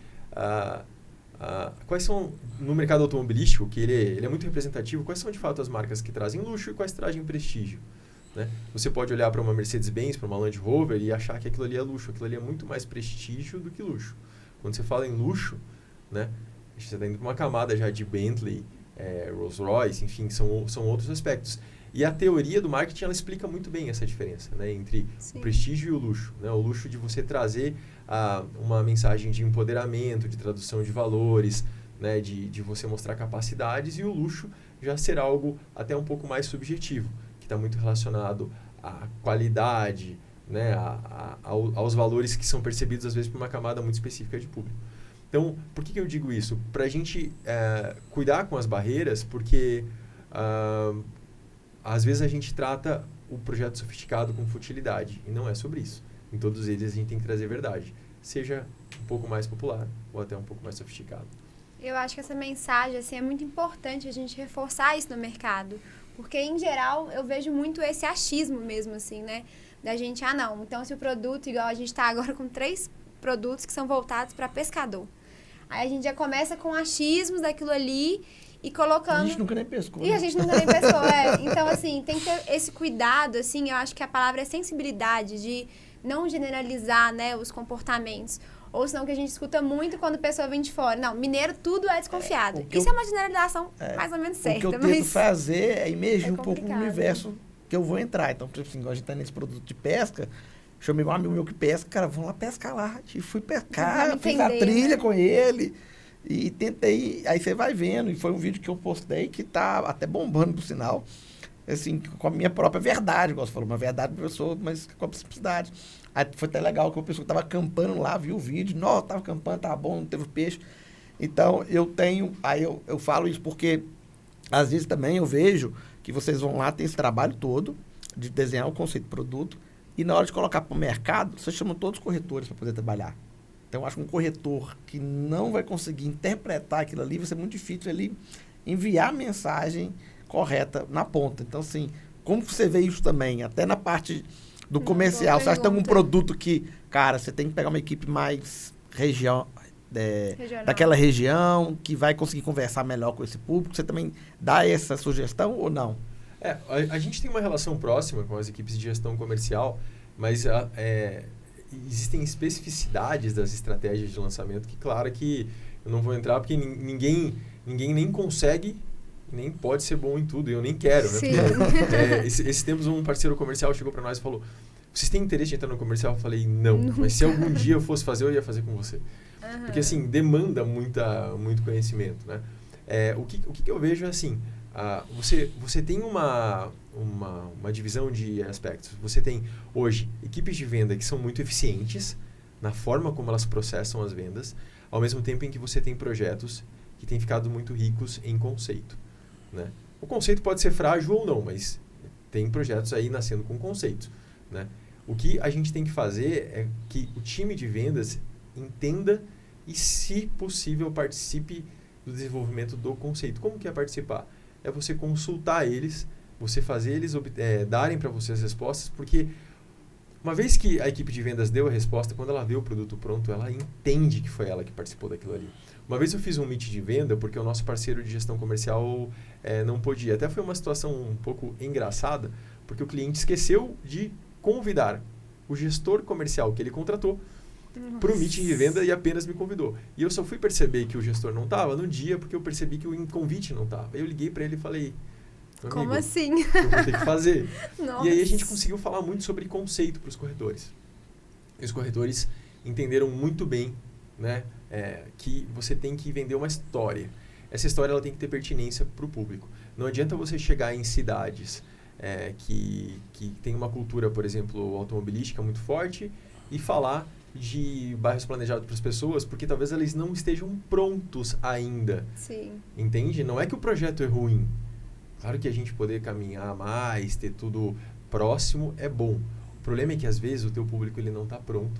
quais são, no mercado automobilístico, que ele é muito representativo, quais são de fato as marcas que trazem luxo e quais trazem prestígio. Né? Você pode olhar para uma Mercedes-Benz, para uma Land Rover e achar que aquilo ali é luxo, aquilo ali é muito mais prestígio do que luxo. Quando você fala em luxo, né, você está indo para uma camada já de Bentley, Rolls-Royce, enfim, são outros aspectos. E a teoria do marketing, ela explica muito bem essa diferença, né, entre o prestígio e o luxo. Né? O luxo de você trazer uma mensagem de empoderamento, de tradução de valores, né, de você mostrar capacidades, e o luxo já ser algo até um pouco mais subjetivo, que está muito relacionado à qualidade, né, aos valores que são percebidos, às vezes, por uma camada muito específica de público. Então, por que eu digo isso? Para a gente cuidar com as barreiras, porque às vezes a gente trata o projeto sofisticado com futilidade, e não é sobre isso. Em todos eles a gente tem que trazer verdade, seja um pouco mais popular ou até um pouco mais sofisticado. Eu acho que essa mensagem assim, é muito importante a gente reforçar isso no mercado, porque em geral eu vejo muito esse achismo mesmo, assim, né? Da gente, não, então se o produto, igual a gente está agora com 3 produtos que são voltados para pescador. Aí a gente já começa com achismos daquilo ali e colocando... A gente nunca nem pescou. E a gente nunca nem pescou, Então, assim, tem que ter esse cuidado, assim, eu acho que a palavra é sensibilidade, de não generalizar, né, os comportamentos. Ou senão que a gente escuta muito quando a pessoa vem de fora. Não, mineiro tudo é desconfiado. Isso é uma generalização mais ou menos certa. O que eu tento fazer é imergir um pouco no universo que eu vou entrar. Então, por exemplo, assim, a gente tá nesse produto de pesca, chamei um amigo meu que pesca, cara, vamos lá pescar lá. E fui pescar, fiz a trilha com ele e tentei, aí você vai vendo, e foi um vídeo que eu postei que tá até bombando por sinal, assim, com a minha própria verdade, igual você falou, uma verdade da pessoa, mas com a simplicidade. Aí foi até legal que uma pessoa que tava acampando lá, viu o vídeo, tava acampando, tava bom, não teve peixe. Então, eu falo isso porque, às vezes também eu vejo que vocês vão lá, tem esse trabalho todo de desenhar o conceito do produto, e na hora de colocar para o mercado, vocês chamam todos os corretores para poder trabalhar. Então, eu acho que um corretor que não vai conseguir interpretar aquilo ali, vai ser muito difícil ele enviar a mensagem correta na ponta. Então, assim, como você vê isso também, até na parte do comercial, você acha que tem algum produto que, cara, você tem que pegar uma equipe mais daquela região, que vai conseguir conversar melhor com esse público? Você também dá essa sugestão ou não? A gente tem uma relação próxima com as equipes de gestão comercial, mas existem especificidades das estratégias de lançamento que, claro, que eu não vou entrar porque ninguém nem consegue, nem pode ser bom em tudo, e eu nem quero, né? Porque, esse tempos um parceiro comercial chegou para nós e falou: vocês têm interesse de entrar no comercial? Eu falei: não, mas se algum dia eu fosse fazer, eu ia fazer com você. Porque, assim, demanda muito conhecimento, né? O que eu vejo é assim, você tem uma divisão de aspectos. Você tem, hoje, equipes de venda que são muito eficientes na forma como elas processam as vendas, ao mesmo tempo em que você tem projetos que têm ficado muito ricos em conceito, né? O conceito pode ser frágil ou não, mas tem projetos aí nascendo com conceito, né? O que a gente tem que fazer é que o time de vendas entenda e, se possível, participe do desenvolvimento do conceito. Como que é participar? É você consultar eles, você fazer eles darem para você as respostas, porque uma vez que a equipe de vendas deu a resposta, quando ela vê o produto pronto, ela entende que foi ela que participou daquilo ali. Uma vez eu fiz um meet de venda, porque o nosso parceiro de gestão comercial não podia. Até foi uma situação um pouco engraçada, porque o cliente esqueceu de convidar o gestor comercial que ele contratou para o meeting de venda e apenas me convidou. E eu só fui perceber que o gestor não estava no dia porque eu percebi que o convite não estava. Aí eu liguei para ele e falei: como assim? Eu vou ter que fazer. Nossa. E aí a gente conseguiu falar muito sobre conceito para os corretores. E os corretores entenderam muito bem, né, que você tem que vender uma história. Essa história ela tem que ter pertinência para o público. Não adianta você chegar em cidades que tem uma cultura, por exemplo, automobilística muito forte e falar de bairros planejados para as pessoas, porque talvez eles não estejam prontos ainda. Sim. Entende? Não é que o projeto é ruim. Claro que a gente poder caminhar mais, ter tudo próximo é bom. O problema é que às vezes o teu público ele não está pronto.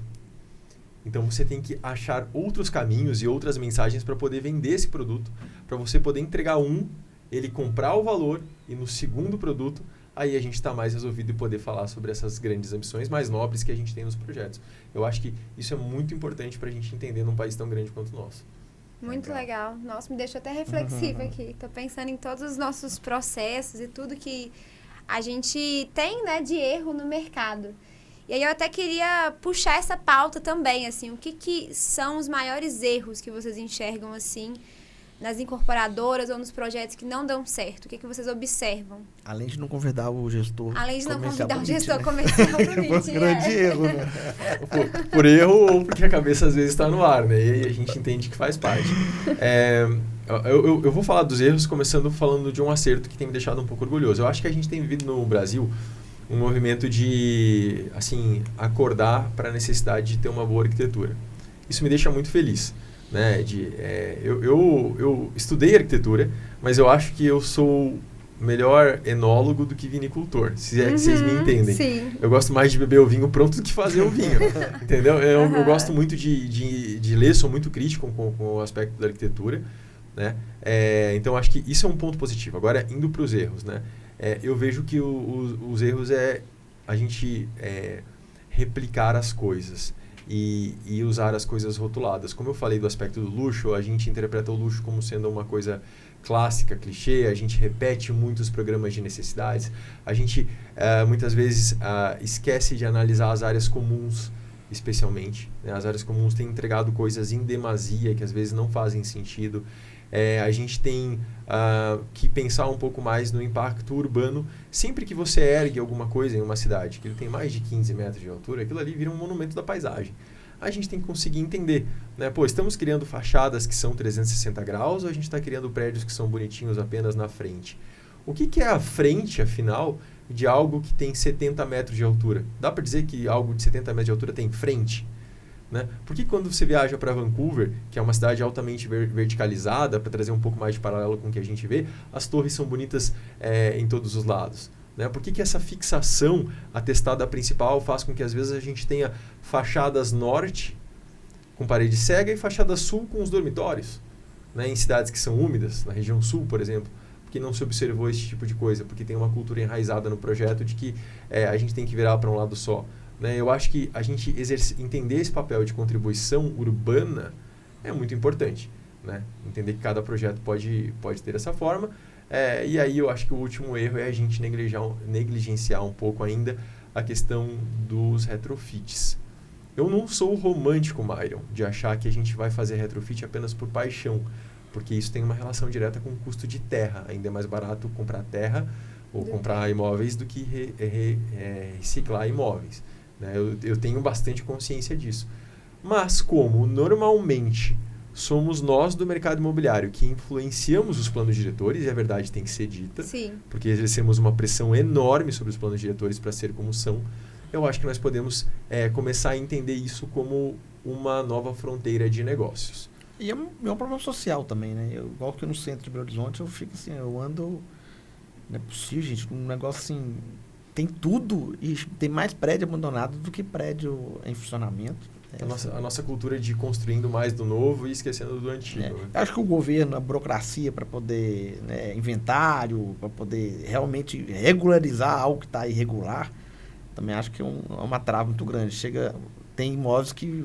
Então você tem que achar outros caminhos e outras mensagens para poder vender esse produto, para você poder entregar ele comprar o valor e no segundo produto, aí a gente está mais resolvido e poder falar sobre essas grandes ambições mais nobres que a gente tem nos projetos. Eu acho que isso é muito importante para a gente entender num país tão grande quanto o nosso. Muito legal. Nossa, me deixou até reflexiva aqui. Tô pensando em todos os nossos processos e tudo que a gente tem, né, de erro no mercado. E aí eu até queria puxar essa pauta também, assim, o que são os maiores erros que vocês enxergam, assim, nas incorporadoras ou nos projetos que não dão certo? O que vocês observam? Além de não convidar o gestor comercial. Além de não convidar o gestor comercial para o meeting. Foi um grande erro, né? Por erro ou porque a cabeça às vezes está no ar, né? E aí a gente entende que faz parte. Eu vou falar dos erros começando falando de um acerto que tem me deixado um pouco orgulhoso. Eu acho que a gente tem vivido no Brasil um movimento de, assim, acordar para a necessidade de ter uma boa arquitetura. Isso me deixa muito feliz. Né, eu estudei arquitetura, mas eu acho que eu sou melhor enólogo do que vinicultor, se é que vocês me entendem. Sim. Eu gosto mais de beber o vinho pronto do que fazer o vinho, entendeu? Eu gosto muito de ler, sou muito crítico com o aspecto da arquitetura, né? Então acho que isso é um ponto positivo. Agora, indo para os erros, né? Eu vejo que os erros é a gente replicar as coisas. E usar as coisas rotuladas. Como eu falei do aspecto do luxo, a gente interpreta o luxo como sendo uma coisa clássica, clichê, a gente repete muitos programas de necessidades, a gente muitas vezes esquece de analisar as áreas comuns, especialmente. Né? As áreas comuns têm entregado coisas em demasia que às vezes não fazem sentido. A gente tem que pensar um pouco mais no impacto urbano. Sempre que você ergue alguma coisa em uma cidade que ele tem mais de 15 metros de altura, aquilo ali vira um monumento da paisagem. A gente tem que conseguir entender, né? Pô, estamos criando fachadas que são 360 graus ou a gente está criando prédios que são bonitinhos apenas na frente? O que é a frente, afinal, de algo que tem 70 metros de altura? Dá para dizer que algo de 70 metros de altura tem frente? Né? Porque quando você viaja para Vancouver, que é uma cidade altamente verticalizada, para trazer um pouco mais de paralelo com o que a gente vê, as torres são bonitas em todos os lados. Né? Por que essa fixação atestada principal faz com que às vezes a gente tenha fachadas norte com parede cega e fachada sul com os dormitórios? Né? Em cidades que são úmidas, na região sul, por exemplo, porque não se observou esse tipo de coisa, porque tem uma cultura enraizada no projeto de que a gente tem que virar para um lado só. Né? Eu acho que a gente entender esse papel de contribuição urbana é muito importante. Né? Entender que cada projeto pode ter essa forma. E aí eu acho que o último erro é a gente negligenciar um pouco ainda a questão dos retrofits. Eu não sou romântico, Myron, de achar que a gente vai fazer retrofit apenas por paixão, porque isso tem uma relação direta com o custo de terra. Ainda é mais barato comprar terra ou comprar imóveis do que reciclar imóveis. Né? Eu tenho bastante consciência disso. Mas como normalmente somos nós do mercado imobiliário que influenciamos os planos diretores, e a verdade tem que ser dita, Sim. porque exercemos uma pressão enorme sobre os planos diretores para ser como são, eu acho que nós podemos começar a entender isso como uma nova fronteira de negócios. E é um problema social também, né? Igual que no centro de Belo Horizonte, eu fico assim, eu ando... Não é possível, gente, um negócio assim... Tem tudo e tem mais prédio abandonado do que prédio em funcionamento. A nossa cultura de construindo mais do novo e esquecendo do antigo. Né? Eu acho que o governo, a burocracia para poder, inventário, para poder realmente regularizar algo que está irregular, também acho que é uma trava muito grande. Tem imóveis que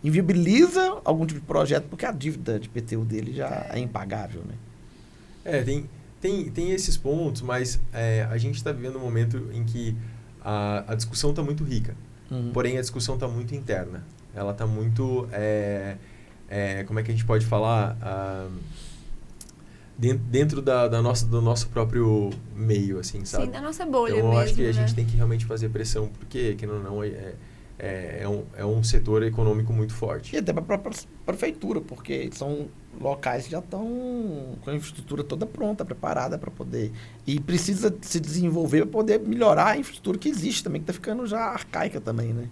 inviabiliza algum tipo de projeto porque a dívida de IPTU dele já é impagável. Né? Tem esses pontos, mas a gente está vivendo um momento em que a discussão está muito rica. Porém, a discussão está muito interna. Ela está muito... como é que a gente pode falar? Dentro do nosso próprio meio, assim, sabe? Sim, da nossa bolha então, eu mesmo, acho que a né? gente tem que realmente fazer pressão, porque, que não é um setor econômico muito forte. E até para a própria prefeitura, porque são locais que já estão com a infraestrutura toda pronta, preparada para poder... E precisa se desenvolver para poder melhorar a infraestrutura que existe também, que está ficando já arcaica também, né?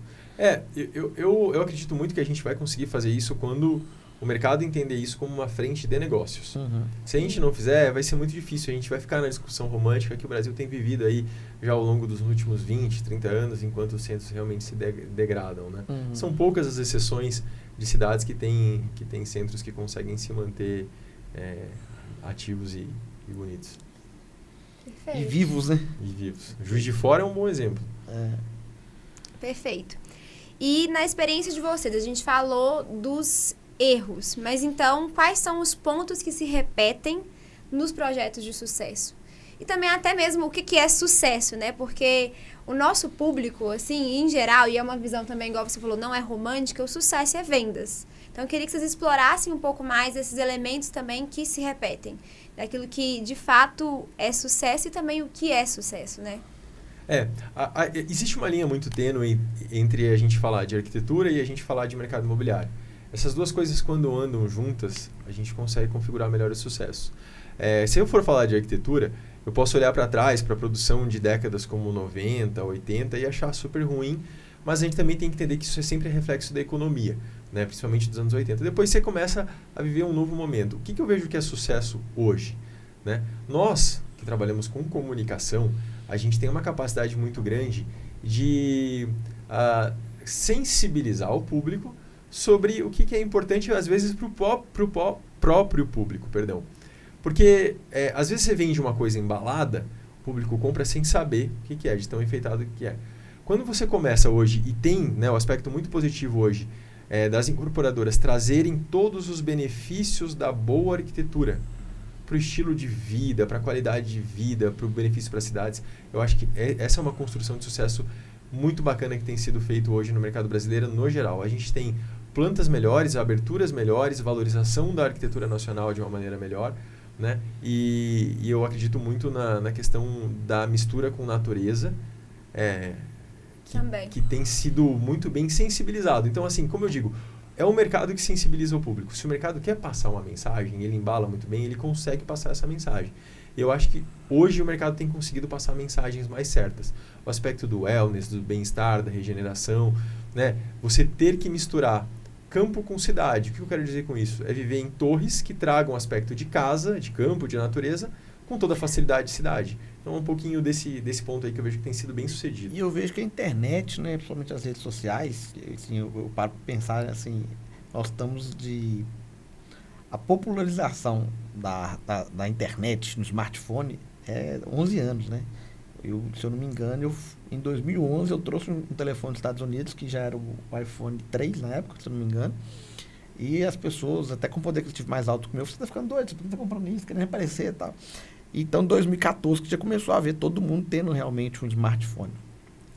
Eu acredito muito que a gente vai conseguir fazer isso quando o mercado entender isso como uma frente de negócios. Uhum. Se a gente não fizer, vai ser muito difícil. A gente vai ficar na discussão romântica que o Brasil tem vivido aí já ao longo dos últimos 20, 30 anos, enquanto os centros realmente se degradam, né? Uhum. São poucas as exceções de cidades que têm centros que conseguem se manter ativos e bonitos. Perfeito. E vivos, né? E vivos. Juiz de Fora é um bom exemplo. Perfeito. E na experiência de vocês, a gente falou dos erros, mas então quais são os pontos que se repetem nos projetos de sucesso? E também até mesmo o que é sucesso, né? Porque o nosso público, assim, em geral, e é uma visão também, igual você falou, não é romântica, o sucesso é vendas. Então eu queria que vocês explorassem um pouco mais esses elementos também que se repetem, daquilo que de fato é sucesso e também o que é sucesso, né? Existe uma linha muito tênue entre a gente falar de arquitetura e a gente falar de mercado imobiliário. Essas duas coisas, quando andam juntas, a gente consegue configurar melhor o sucesso. Se eu for falar de arquitetura, eu posso olhar para trás, para a produção de décadas como 90, 80 e achar super ruim, mas a gente também tem que entender que isso é sempre reflexo da economia, né? Principalmente dos anos 80. Depois você começa a viver um novo momento. O que eu vejo que é sucesso hoje, né? Nós, que trabalhamos com comunicação, a gente tem uma capacidade muito grande de sensibilizar o público sobre o que é importante, às vezes, para o próprio público, perdão. Porque, às vezes, você vende uma coisa embalada, o público compra sem saber o que é, de tão enfeitado que é. Quando você começa hoje, e tem, né, o aspecto muito positivo hoje, das incorporadoras trazerem todos os benefícios da boa arquitetura para o estilo de vida, para a qualidade de vida, para o benefício para as cidades, eu acho que essa é uma construção de sucesso muito bacana que tem sido feito hoje no mercado brasileiro no geral. A gente tem plantas melhores, aberturas melhores, valorização da arquitetura nacional de uma maneira melhor, né? E eu acredito muito na questão da mistura com natureza, que tem sido muito bem sensibilizado. Então, assim, como eu digo, é um mercado que sensibiliza o público. Se o mercado quer passar uma mensagem, ele embala muito bem, ele consegue passar essa mensagem. Eu acho que hoje o mercado tem conseguido passar mensagens mais certas. O aspecto do wellness, do bem-estar, da regeneração, né? Você ter que misturar campo com cidade. O que eu quero dizer com isso? É viver em torres que tragam aspecto de casa, de campo, de natureza, com toda a facilidade de cidade. Então, um pouquinho desse ponto aí que eu vejo que tem sido bem sucedido. E eu vejo que a internet, né, principalmente as redes sociais, assim, eu paro para pensar, assim, nós estamos a popularização da internet no smartphone é 11 anos, né? Se eu não me engano, em 2011 eu trouxe um telefone dos Estados Unidos, que já era o iPhone 3 na época, se eu não me engano, e as pessoas, até com poder aquisitivo mais alto que o meu, você está ficando doido, você está comprando isso, querendo aparecer e tal. Então, em 2014, que já começou a ver todo mundo tendo realmente um smartphone.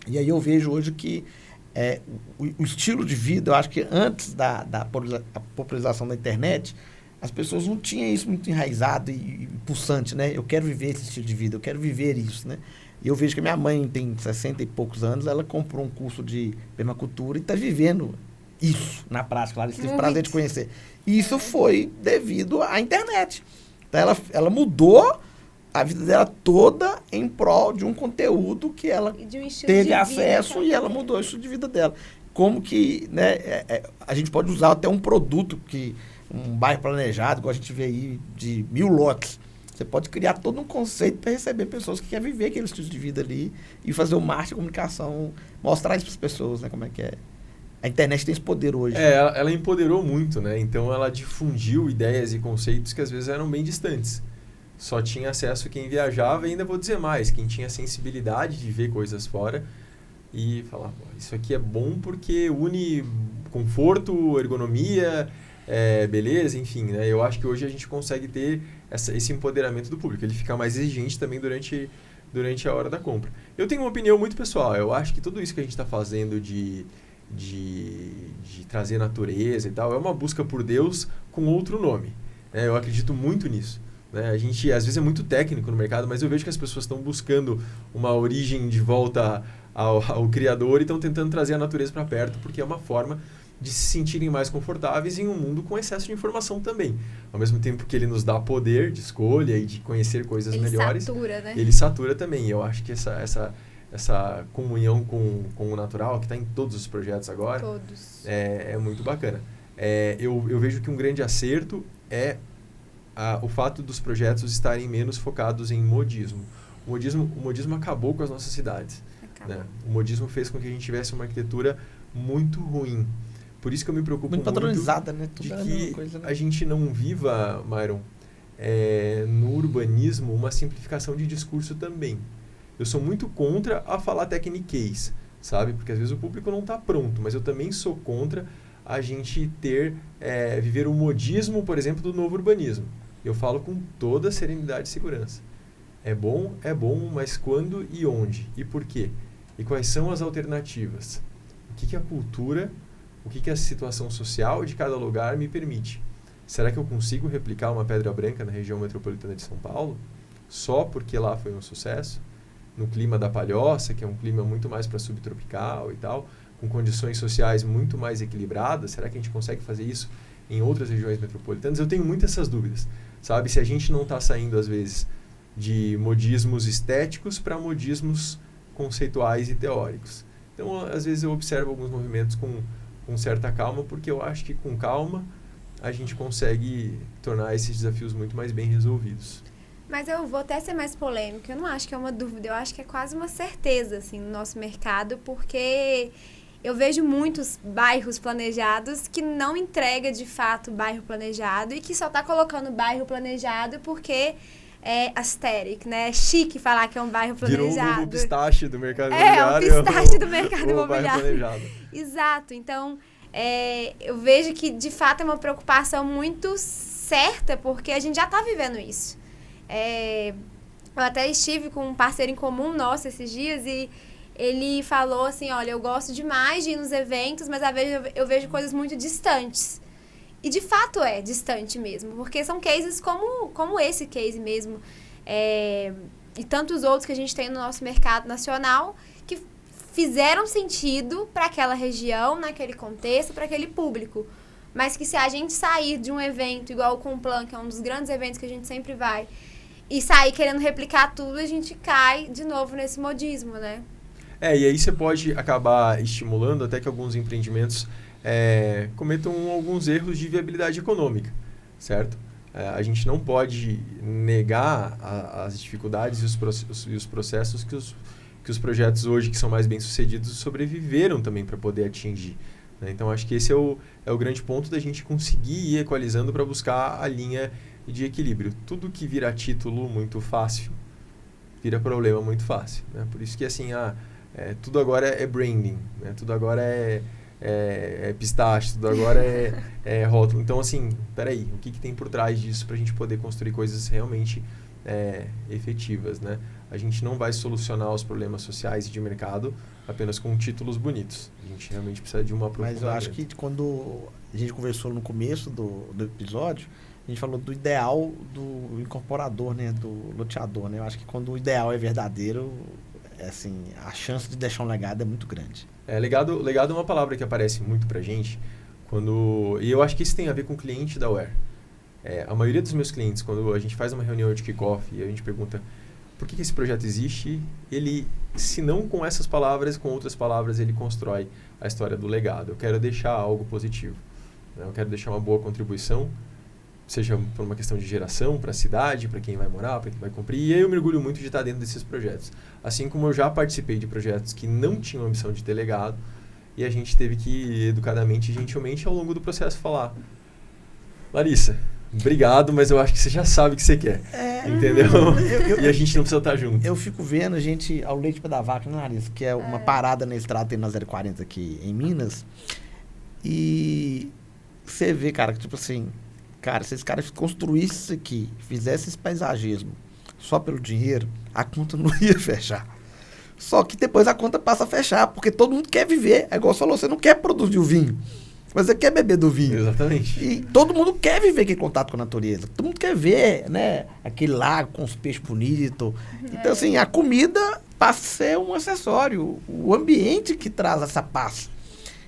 E aí eu vejo hoje que o estilo de vida, eu acho que antes da popularização da internet, as pessoas não tinham isso muito enraizado e pulsante, né? Eu quero viver esse estilo de vida, eu quero viver isso, né? E eu vejo que a minha mãe tem 60 e poucos anos, ela comprou um curso de permacultura e está vivendo isso na prática, ela teve prazer de conhecer. E isso foi devido à internet. Então, ela mudou a vida dela toda em prol de um conteúdo que ela teve acesso e ela mudou o estilo de vida dela. Como que, né, a gente pode usar até um produto, um bairro planejado, igual a gente vê aí, de 1000 lotes. Você pode criar todo um conceito para receber pessoas que querem viver aquele estilo de vida ali e fazer o marketing, a comunicação, mostrar isso para as pessoas, né, como é que é. A internet tem esse poder hoje. Ela empoderou muito, né? Então ela difundiu ideias e conceitos que às vezes eram bem distantes. Só tinha acesso quem viajava, e ainda vou dizer mais, quem tinha sensibilidade de ver coisas fora e falar, isso aqui é bom porque une conforto, ergonomia, beleza, enfim, né? Eu acho que hoje a gente consegue ter esse empoderamento do público, ele fica mais exigente também durante a hora da compra. Eu tenho uma opinião muito pessoal, eu acho que tudo isso que a gente está fazendo de trazer natureza e tal, é uma busca por Deus com outro nome, né? Eu acredito muito nisso. A gente, às vezes, é muito técnico no mercado, mas eu vejo que as pessoas estão buscando uma origem de volta ao criador e estão tentando trazer a natureza para perto, porque é uma forma de se sentirem mais confortáveis em um mundo com excesso de informação também. Ao mesmo tempo que ele nos dá poder de escolha e de conhecer coisas melhores, ele satura também. Eu acho que essa comunhão com o natural, que está em todos os projetos agora, é muito bacana. Eu vejo que um grande acerto é o fato dos projetos estarem menos focados em modismo. O modismo acabou com as nossas cidades. Né? O modismo fez com que a gente tivesse uma arquitetura muito ruim. Por isso que eu me preocupo muito padronizada, né? De que coisa, né? A gente não viva, Myron, no urbanismo, uma simplificação de discurso também. Eu sou muito contra a falar tecniquez, sabe? Porque às vezes o público não está pronto, mas eu também sou contra a gente viver o modismo, por exemplo, do novo urbanismo. Eu falo com toda serenidade e segurança. É bom, mas quando e onde? E por quê? E quais são as alternativas? O que a cultura, o que a situação social de cada lugar me permite? Será que eu consigo replicar uma Pedra Branca na região metropolitana de São Paulo? Só porque lá foi um sucesso? No clima da Palhoça, que é um clima muito mais para subtropical e tal, com condições sociais muito mais equilibradas, será que a gente consegue fazer isso em outras regiões metropolitanas? Eu tenho muitas essas dúvidas, sabe? Se a gente não está saindo, às vezes, de modismos estéticos para modismos conceituais e teóricos. Então, às vezes, eu observo alguns movimentos com certa calma, porque eu acho que com calma a gente consegue tornar esses desafios muito mais bem resolvidos. Mas eu vou até ser mais polêmica, eu não acho que é uma dúvida, eu acho que é quase uma certeza, assim, no nosso mercado, porque eu vejo muitos bairros planejados que não entrega, de fato, bairro planejado e que só está colocando bairro planejado porque é aesthetic, né? É chique falar que é um bairro planejado. Virou o pistache do mercado imobiliário. É o pistache do mercado imobiliário. Planejado. Exato, então eu vejo que, de fato, é uma preocupação muito certa, porque a gente já está vivendo isso. Eu até estive com um parceiro em comum nosso esses dias e ele falou assim, olha, eu gosto demais de ir nos eventos, mas às vezes eu vejo coisas muito distantes. E de fato é distante mesmo, porque são cases como esse case mesmo, e tantos outros que a gente tem no nosso mercado nacional que fizeram sentido para aquela região, naquele contexto, para aquele público. Mas que se a gente sair de um evento igual o Complan, que é um dos grandes eventos que a gente sempre vai, e sair querendo replicar tudo, a gente cai de novo nesse modismo, né? E aí você pode acabar estimulando até que alguns empreendimentos cometam alguns erros de viabilidade econômica, certo? A gente não pode negar as dificuldades e os processos que os projetos hoje, que são mais bem-sucedidos, sobreviveram também para poder atingir. Né? Então, acho que esse é o grande ponto da gente conseguir ir equalizando para buscar a linha de equilíbrio. Tudo que vira título muito fácil, vira problema muito fácil. Né? Por isso que, assim, tudo agora é branding, né? Tudo agora é pistache, tudo agora é rótulo. Então, assim, peraí, o que tem por trás disso para a gente poder construir coisas realmente efetivas, né? A gente não vai solucionar os problemas sociais e de mercado apenas com títulos bonitos. A gente realmente precisa de uma aprofundamento. Mas eu acho que quando a gente conversou no começo do episódio, a gente falou do ideal do incorporador, né? Do loteador, né? Eu acho que quando o ideal é verdadeiro, assim, a chance de deixar um legado é muito grande. Legado é uma palavra que aparece muito pra gente e eu acho que isso tem a ver com o cliente da Aware. A maioria dos meus clientes, quando a gente faz uma reunião de kickoff e a gente pergunta por que esse projeto existe, ele, se não com essas palavras, com outras palavras, ele constrói a história do legado. Eu quero deixar algo positivo, né? Eu quero deixar uma boa contribuição, seja por uma questão de geração, para a cidade, para quem vai morar, para quem vai cumprir. E aí eu me orgulho muito de estar dentro desses projetos. Assim como eu já participei de projetos que não tinham a missão de ter legado, e a gente teve que, educadamente e gentilmente, ao longo do processo, falar: Larissa, obrigado, mas eu acho que você já sabe o que você quer. Entendeu? E a gente não precisa estar junto. Eu fico vendo a gente ao Leite da Vaca, né, Larissa? Que é uma parada na estrada, tem na 040 aqui em Minas. E você vê, cara, que tipo assim, cara, se esse cara construísse isso aqui, fizesse esse paisagismo só pelo dinheiro, a conta não ia fechar. Só que depois a conta passa a fechar, porque todo mundo quer viver. É igual você falou, você não quer produzir o vinho, mas você quer beber do vinho. Exatamente. E todo mundo quer viver aquele contato com a natureza. Todo mundo quer ver, né, aquele lago com os peixes bonitos. Então, assim, a comida passa a ser um acessório, o ambiente que traz essa paz.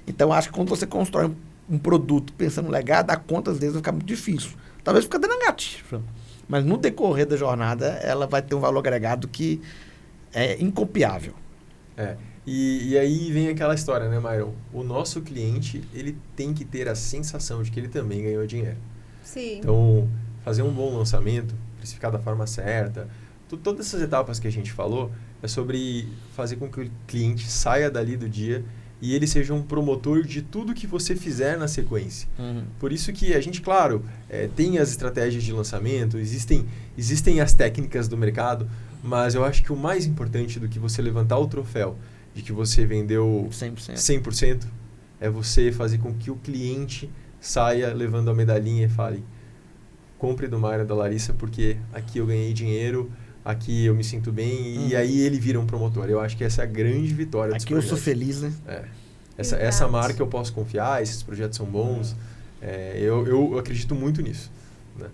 Então, acho que quando você constrói um produto pensando legado, a conta às vezes vai ficar muito difícil. Talvez fique até negativa. Mas no decorrer da jornada, ela vai ter um valor agregado que é incopiável. E aí vem aquela história, né, Myron? O nosso cliente, ele tem que ter a sensação de que ele também ganhou dinheiro. Sim. Então, fazer um bom lançamento, precificar da forma certa, todas essas etapas que a gente falou, é sobre fazer com que o cliente saia dali do dia e ele seja um promotor de tudo que você fizer na sequência. Por isso que a gente, claro, tem as estratégias de lançamento, existem as técnicas do mercado, mas eu acho que o mais importante do que você levantar o troféu de que você vendeu 100% é você fazer com que o cliente saia levando a medalhinha e fale: compre do Myron, da Larissa, porque aqui eu ganhei dinheiro, aqui eu me sinto bem, e aí ele vira um promotor. Eu acho que essa é a grande vitória dos projetos. Aqui eu sou feliz, né? Essa marca eu posso confiar, esses projetos são bons. Eu acredito muito nisso. Né?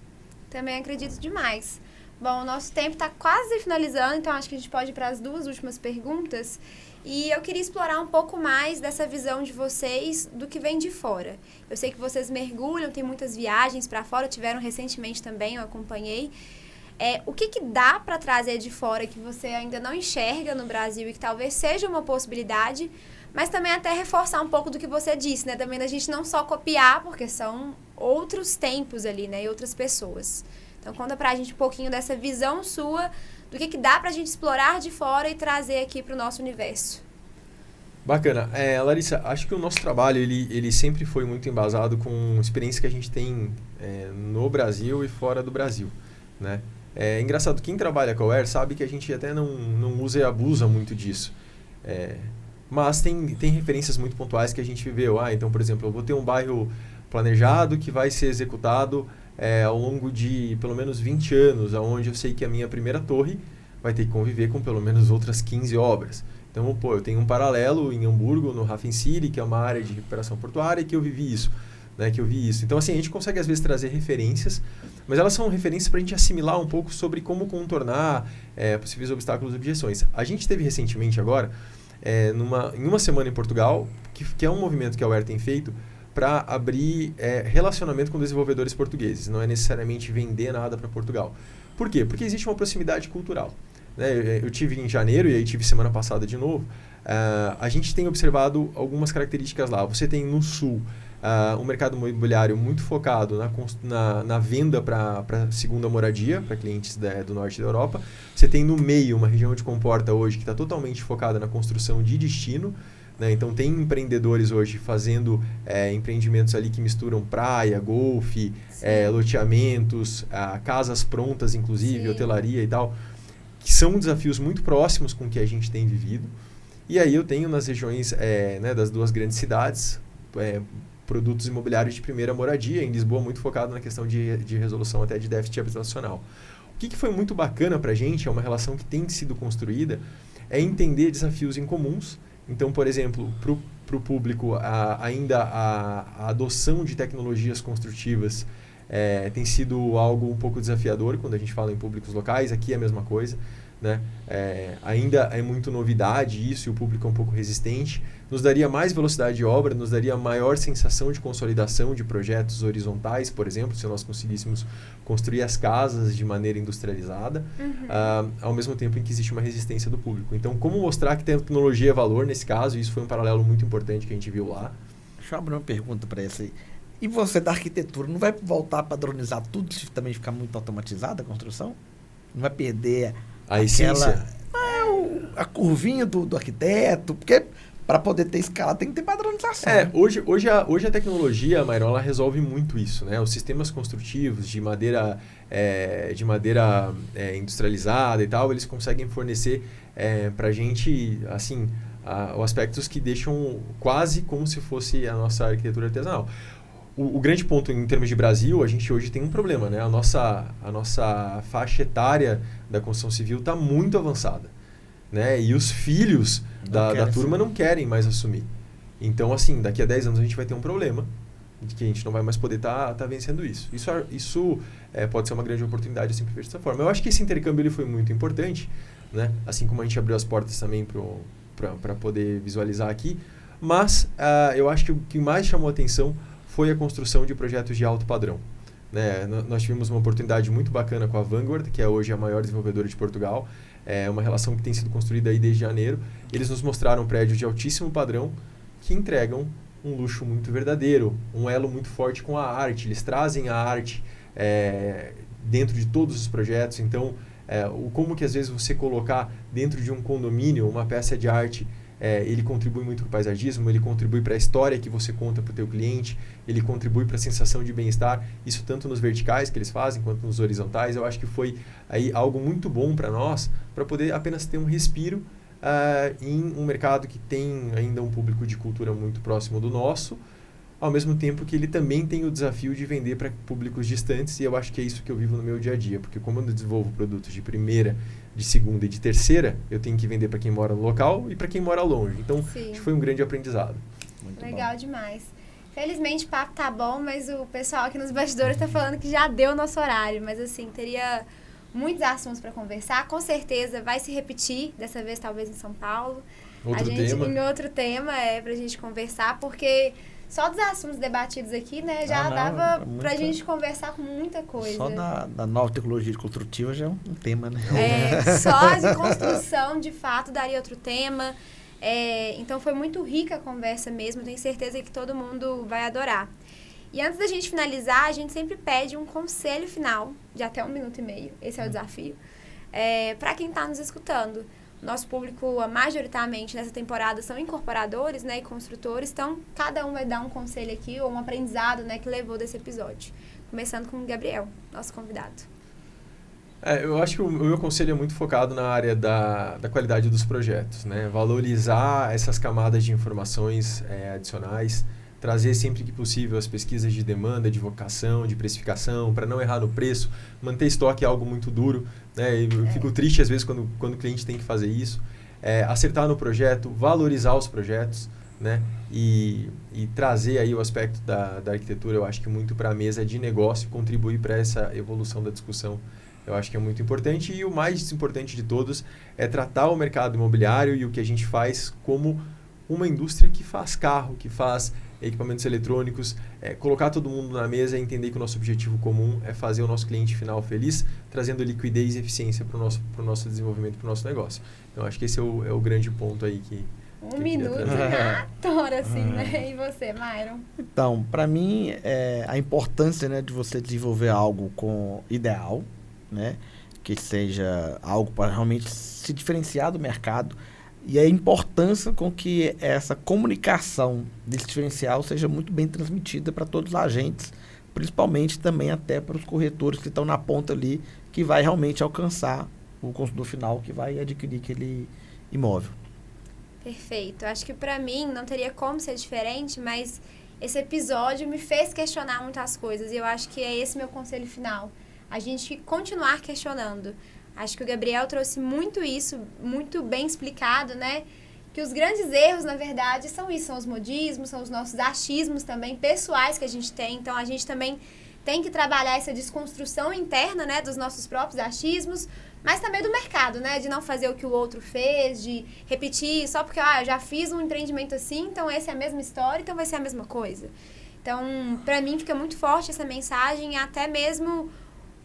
Também acredito demais. Bom, o nosso tempo está quase finalizando, então acho que a gente pode ir para as 2 últimas perguntas. E eu queria explorar um pouco mais dessa visão de vocês do que vem de fora. Eu sei que vocês mergulham, tem muitas viagens para fora, tiveram recentemente também, eu acompanhei. O que dá para trazer de fora que você ainda não enxerga no Brasil e que talvez seja uma possibilidade, mas também até reforçar um pouco do que você disse, né? Também da gente não só copiar, porque são outros tempos ali, né? E outras pessoas. Então, conta pra gente um pouquinho dessa visão sua, do que dá pra gente explorar de fora e trazer aqui pro nosso universo. Bacana. Larissa, acho que o nosso trabalho, ele sempre foi muito embasado com experiência que a gente tem no Brasil e fora do Brasil, né? É engraçado, quem trabalha com a Aware sabe que a gente até não usa e abusa muito disso. Mas tem referências muito pontuais que a gente viveu. Então, por exemplo, eu vou ter um bairro planejado que vai ser executado ao longo de pelo menos 20 anos, onde eu sei que a minha primeira torre vai ter que conviver com pelo menos outras 15 obras. Então, eu tenho um paralelo em Hamburgo, no Hafen City, que é uma área de recuperação portuária, que eu vivi isso. Então, assim, a gente consegue às vezes trazer referências, mas elas são referências para a gente assimilar um pouco sobre como contornar possíveis obstáculos e objeções. A gente teve recentemente agora, em uma semana em Portugal, que é um movimento que a Aware tem feito para abrir relacionamento com desenvolvedores portugueses. Não é necessariamente vender nada para Portugal. Por quê? Porque existe uma proximidade cultural. Né? Eu tive em janeiro e aí tive semana passada de novo. A gente tem observado algumas características lá. Você tem no sul um mercado imobiliário muito focado na venda para segunda moradia, para clientes do norte da Europa. Você tem no meio uma região de Comporta hoje que está totalmente focada na construção de destino. Né? Então, tem empreendedores hoje fazendo empreendimentos ali que misturam praia, golfe, loteamentos, casas prontas, inclusive, Sim. hotelaria e tal, que são desafios muito próximos com o que a gente tem vivido. E aí eu tenho nas regiões das 2 grandes cidades, produtos imobiliários de primeira moradia, em Lisboa muito focado na questão de resolução até de déficit habitacional. O que foi muito bacana para a gente, é uma relação que tem sido construída, é entender desafios em comuns. Então, por exemplo, para o público, ainda a adoção de tecnologias construtivas tem sido algo um pouco desafiador quando a gente fala em públicos locais. Aqui é a mesma coisa. Né? Ainda é muito novidade isso e o público é um pouco resistente. Nos daria mais velocidade de obra, nos daria maior sensação de consolidação de projetos horizontais, por exemplo, se nós conseguíssemos construir as casas de maneira industrializada, ao mesmo tempo em que existe uma resistência do público. Então, como mostrar que tecnologia é valor nesse caso? Isso foi um paralelo muito importante que a gente viu lá. Deixa eu abrir uma pergunta para essa aí. E você da arquitetura, não vai voltar a padronizar tudo se também ficar muito automatizada a construção? Não vai perder a essência? A curvinha do arquiteto, porque para poder ter escala tem que ter padronização. Hoje a tecnologia, Myron, ela resolve muito isso, né? Os sistemas construtivos de madeira industrializada e tal, eles conseguem fornecer para a gente, assim, aspectos que deixam quase como se fosse a nossa arquitetura artesanal. O grande ponto em termos de Brasil, a gente hoje tem um problema, né? A nossa faixa etária da construção civil está muito avançada, né? E os filhos da turma não querem mais assumir. Então, assim, daqui a 10 anos a gente vai ter um problema, de que a gente não vai mais poder tá vencendo isso. Isso pode ser uma grande oportunidade, eu sempre vejo dessa forma. Eu acho que esse intercâmbio ele foi muito importante, né? Assim como a gente abriu as portas também para poder visualizar aqui, mas eu acho que o que mais chamou a atenção foi a construção de projetos de alto padrão. Né? Nós tivemos uma oportunidade muito bacana com a Vanguard, que é hoje a maior desenvolvedora de Portugal. É uma relação que tem sido construída aí desde janeiro. Eles nos mostraram prédios de altíssimo padrão que entregam um luxo muito verdadeiro, um elo muito forte com a arte. Eles trazem a arte dentro de todos os projetos. Então, como que às vezes você colocar dentro de um condomínio uma peça de arte, ele contribui muito para o paisagismo, ele contribui para a história que você conta para o teu cliente, ele contribui para a sensação de bem-estar, isso tanto nos verticais que eles fazem, quanto nos horizontais. Eu acho que foi aí algo muito bom para nós, para poder apenas ter um respiro em um mercado que tem ainda um público de cultura muito próximo do nosso, ao mesmo tempo que ele também tem o desafio de vender para públicos distantes, e eu acho que é isso que eu vivo no meu dia a dia, porque como eu desenvolvo produtos de primeira, de segunda e de terceira, eu tenho que vender para quem mora no local e para quem mora longe. Então, acho que foi um grande aprendizado. Muito legal bom. Demais. Felizmente o papo tá bom, mas o pessoal aqui nos bastidores tá falando que já deu o nosso horário, mas assim, teria muitos assuntos para conversar, com certeza vai se repetir, dessa vez talvez em São Paulo. Em outro tema pra gente conversar, porque só dos assuntos debatidos aqui, né, já dava pra gente conversar com muita coisa. Só da nova tecnologia construtiva já é um tema, né? Só de construção, de fato, daria outro tema. Então, foi muito rica a conversa mesmo. Tenho certeza que todo mundo vai adorar. E antes da gente finalizar, a gente sempre pede um conselho final, de até 1 minuto e meio. Esse é o desafio. Para quem está nos escutando. Nosso público, majoritariamente, nessa temporada, são incorporadores, né, e construtores. Então, cada um vai dar um conselho aqui, ou um aprendizado, né, que levou desse episódio. Começando com o Gabriel, nosso convidado. Eu acho que o meu conselho é muito focado na área da qualidade dos projetos, né? Valorizar essas camadas de informações adicionais, trazer sempre que possível as pesquisas de demanda, de vocação, de precificação, para não errar no preço. Manter estoque é algo muito duro, né? Eu fico triste às vezes quando o cliente tem que fazer isso. Acertar no projeto, valorizar os projetos, né? E trazer aí o aspecto da arquitetura, eu acho que muito para a mesa de negócio, contribuir para essa evolução da discussão. Eu acho que é muito importante, e o mais importante de todos é tratar o mercado imobiliário e o que a gente faz como uma indústria que faz carro, que faz equipamentos eletrônicos, colocar todo mundo na mesa e entender que o nosso objetivo comum é fazer o nosso cliente final feliz, trazendo liquidez e eficiência para o nosso desenvolvimento, para o nosso negócio. Então, acho que esse é o grande ponto aí que... 1 minuto na tora, assim, né? E você, Myron? Então, para mim, a importância, né, de você desenvolver algo com ideal, né, que seja algo para realmente se diferenciar do mercado, e a importância com que essa comunicação desse diferencial seja muito bem transmitida para todos os agentes, principalmente também até para os corretores que estão na ponta ali, que vai realmente alcançar o consumidor final que vai adquirir aquele imóvel. Perfeito. Acho que para mim não teria como ser diferente, mas esse episódio me fez questionar muitas coisas, e eu acho que é esse meu conselho final. A gente continuar questionando. Acho que o Gabriel trouxe muito isso, muito bem explicado, né? Que os grandes erros, na verdade, são isso, são os modismos, são os nossos achismos também pessoais que a gente tem. Então, a gente também tem que trabalhar essa desconstrução interna, né, dos nossos próprios achismos, mas também do mercado, né? De não fazer o que o outro fez, de repetir só porque, eu já fiz um empreendimento assim, então essa é a mesma história, então vai ser a mesma coisa. Então, para mim, fica muito forte essa mensagem, até mesmo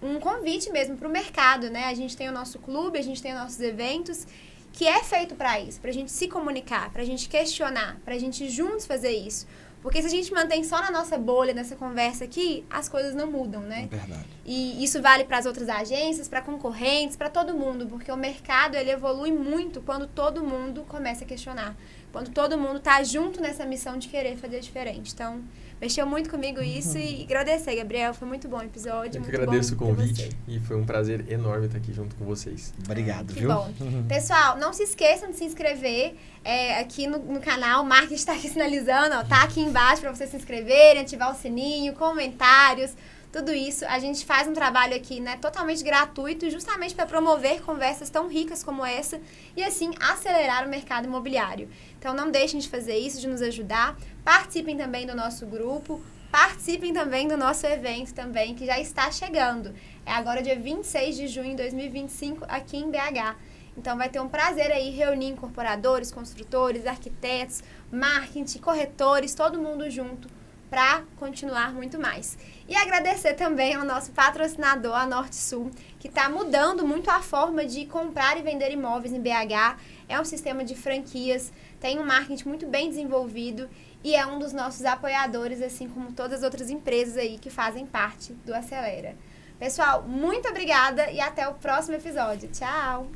um convite mesmo para o mercado, né? A gente tem o nosso clube, a gente tem os nossos eventos, que é feito para isso, para a gente se comunicar, para a gente questionar, para a gente juntos fazer isso. Porque se a gente mantém só na nossa bolha, nessa conversa aqui, as coisas não mudam, né? É verdade. E isso vale para as outras agências, para concorrentes, para todo mundo, porque o mercado, ele evolui muito quando todo mundo começa a questionar. Quando todo mundo está junto nessa missão de querer fazer diferente. Então, mexeu muito comigo isso, e agradecer, Gabriel. Foi muito bom o episódio. Eu que agradeço o convite e foi um prazer enorme estar aqui junto com vocês. Obrigado, que viu? Bom. Pessoal, não se esqueçam de se inscrever aqui no canal. O marketing está aqui sinalizando, ó, tá aqui embaixo para vocês se inscreverem, ativar o sininho, comentários. tudo isso. A gente faz um trabalho aqui, né, totalmente gratuito, justamente para promover conversas tão ricas como essa e, assim, acelerar o mercado imobiliário. Então, não deixem de fazer isso, de nos ajudar. Participem também do nosso grupo, participem também do nosso evento também, que já está chegando. É agora dia 26 de junho de 2025, aqui em BH. Então, vai ter um prazer aí reunir incorporadores, construtores, arquitetos, marketing, corretores, todo mundo junto, para continuar muito mais. E agradecer também ao nosso patrocinador, a Norte Sul, que está mudando muito a forma de comprar e vender imóveis em BH. É um sistema de franquias, tem um marketing muito bem desenvolvido e é um dos nossos apoiadores, assim como todas as outras empresas aí que fazem parte do Acelera. Pessoal, muito obrigada e até o próximo episódio. Tchau!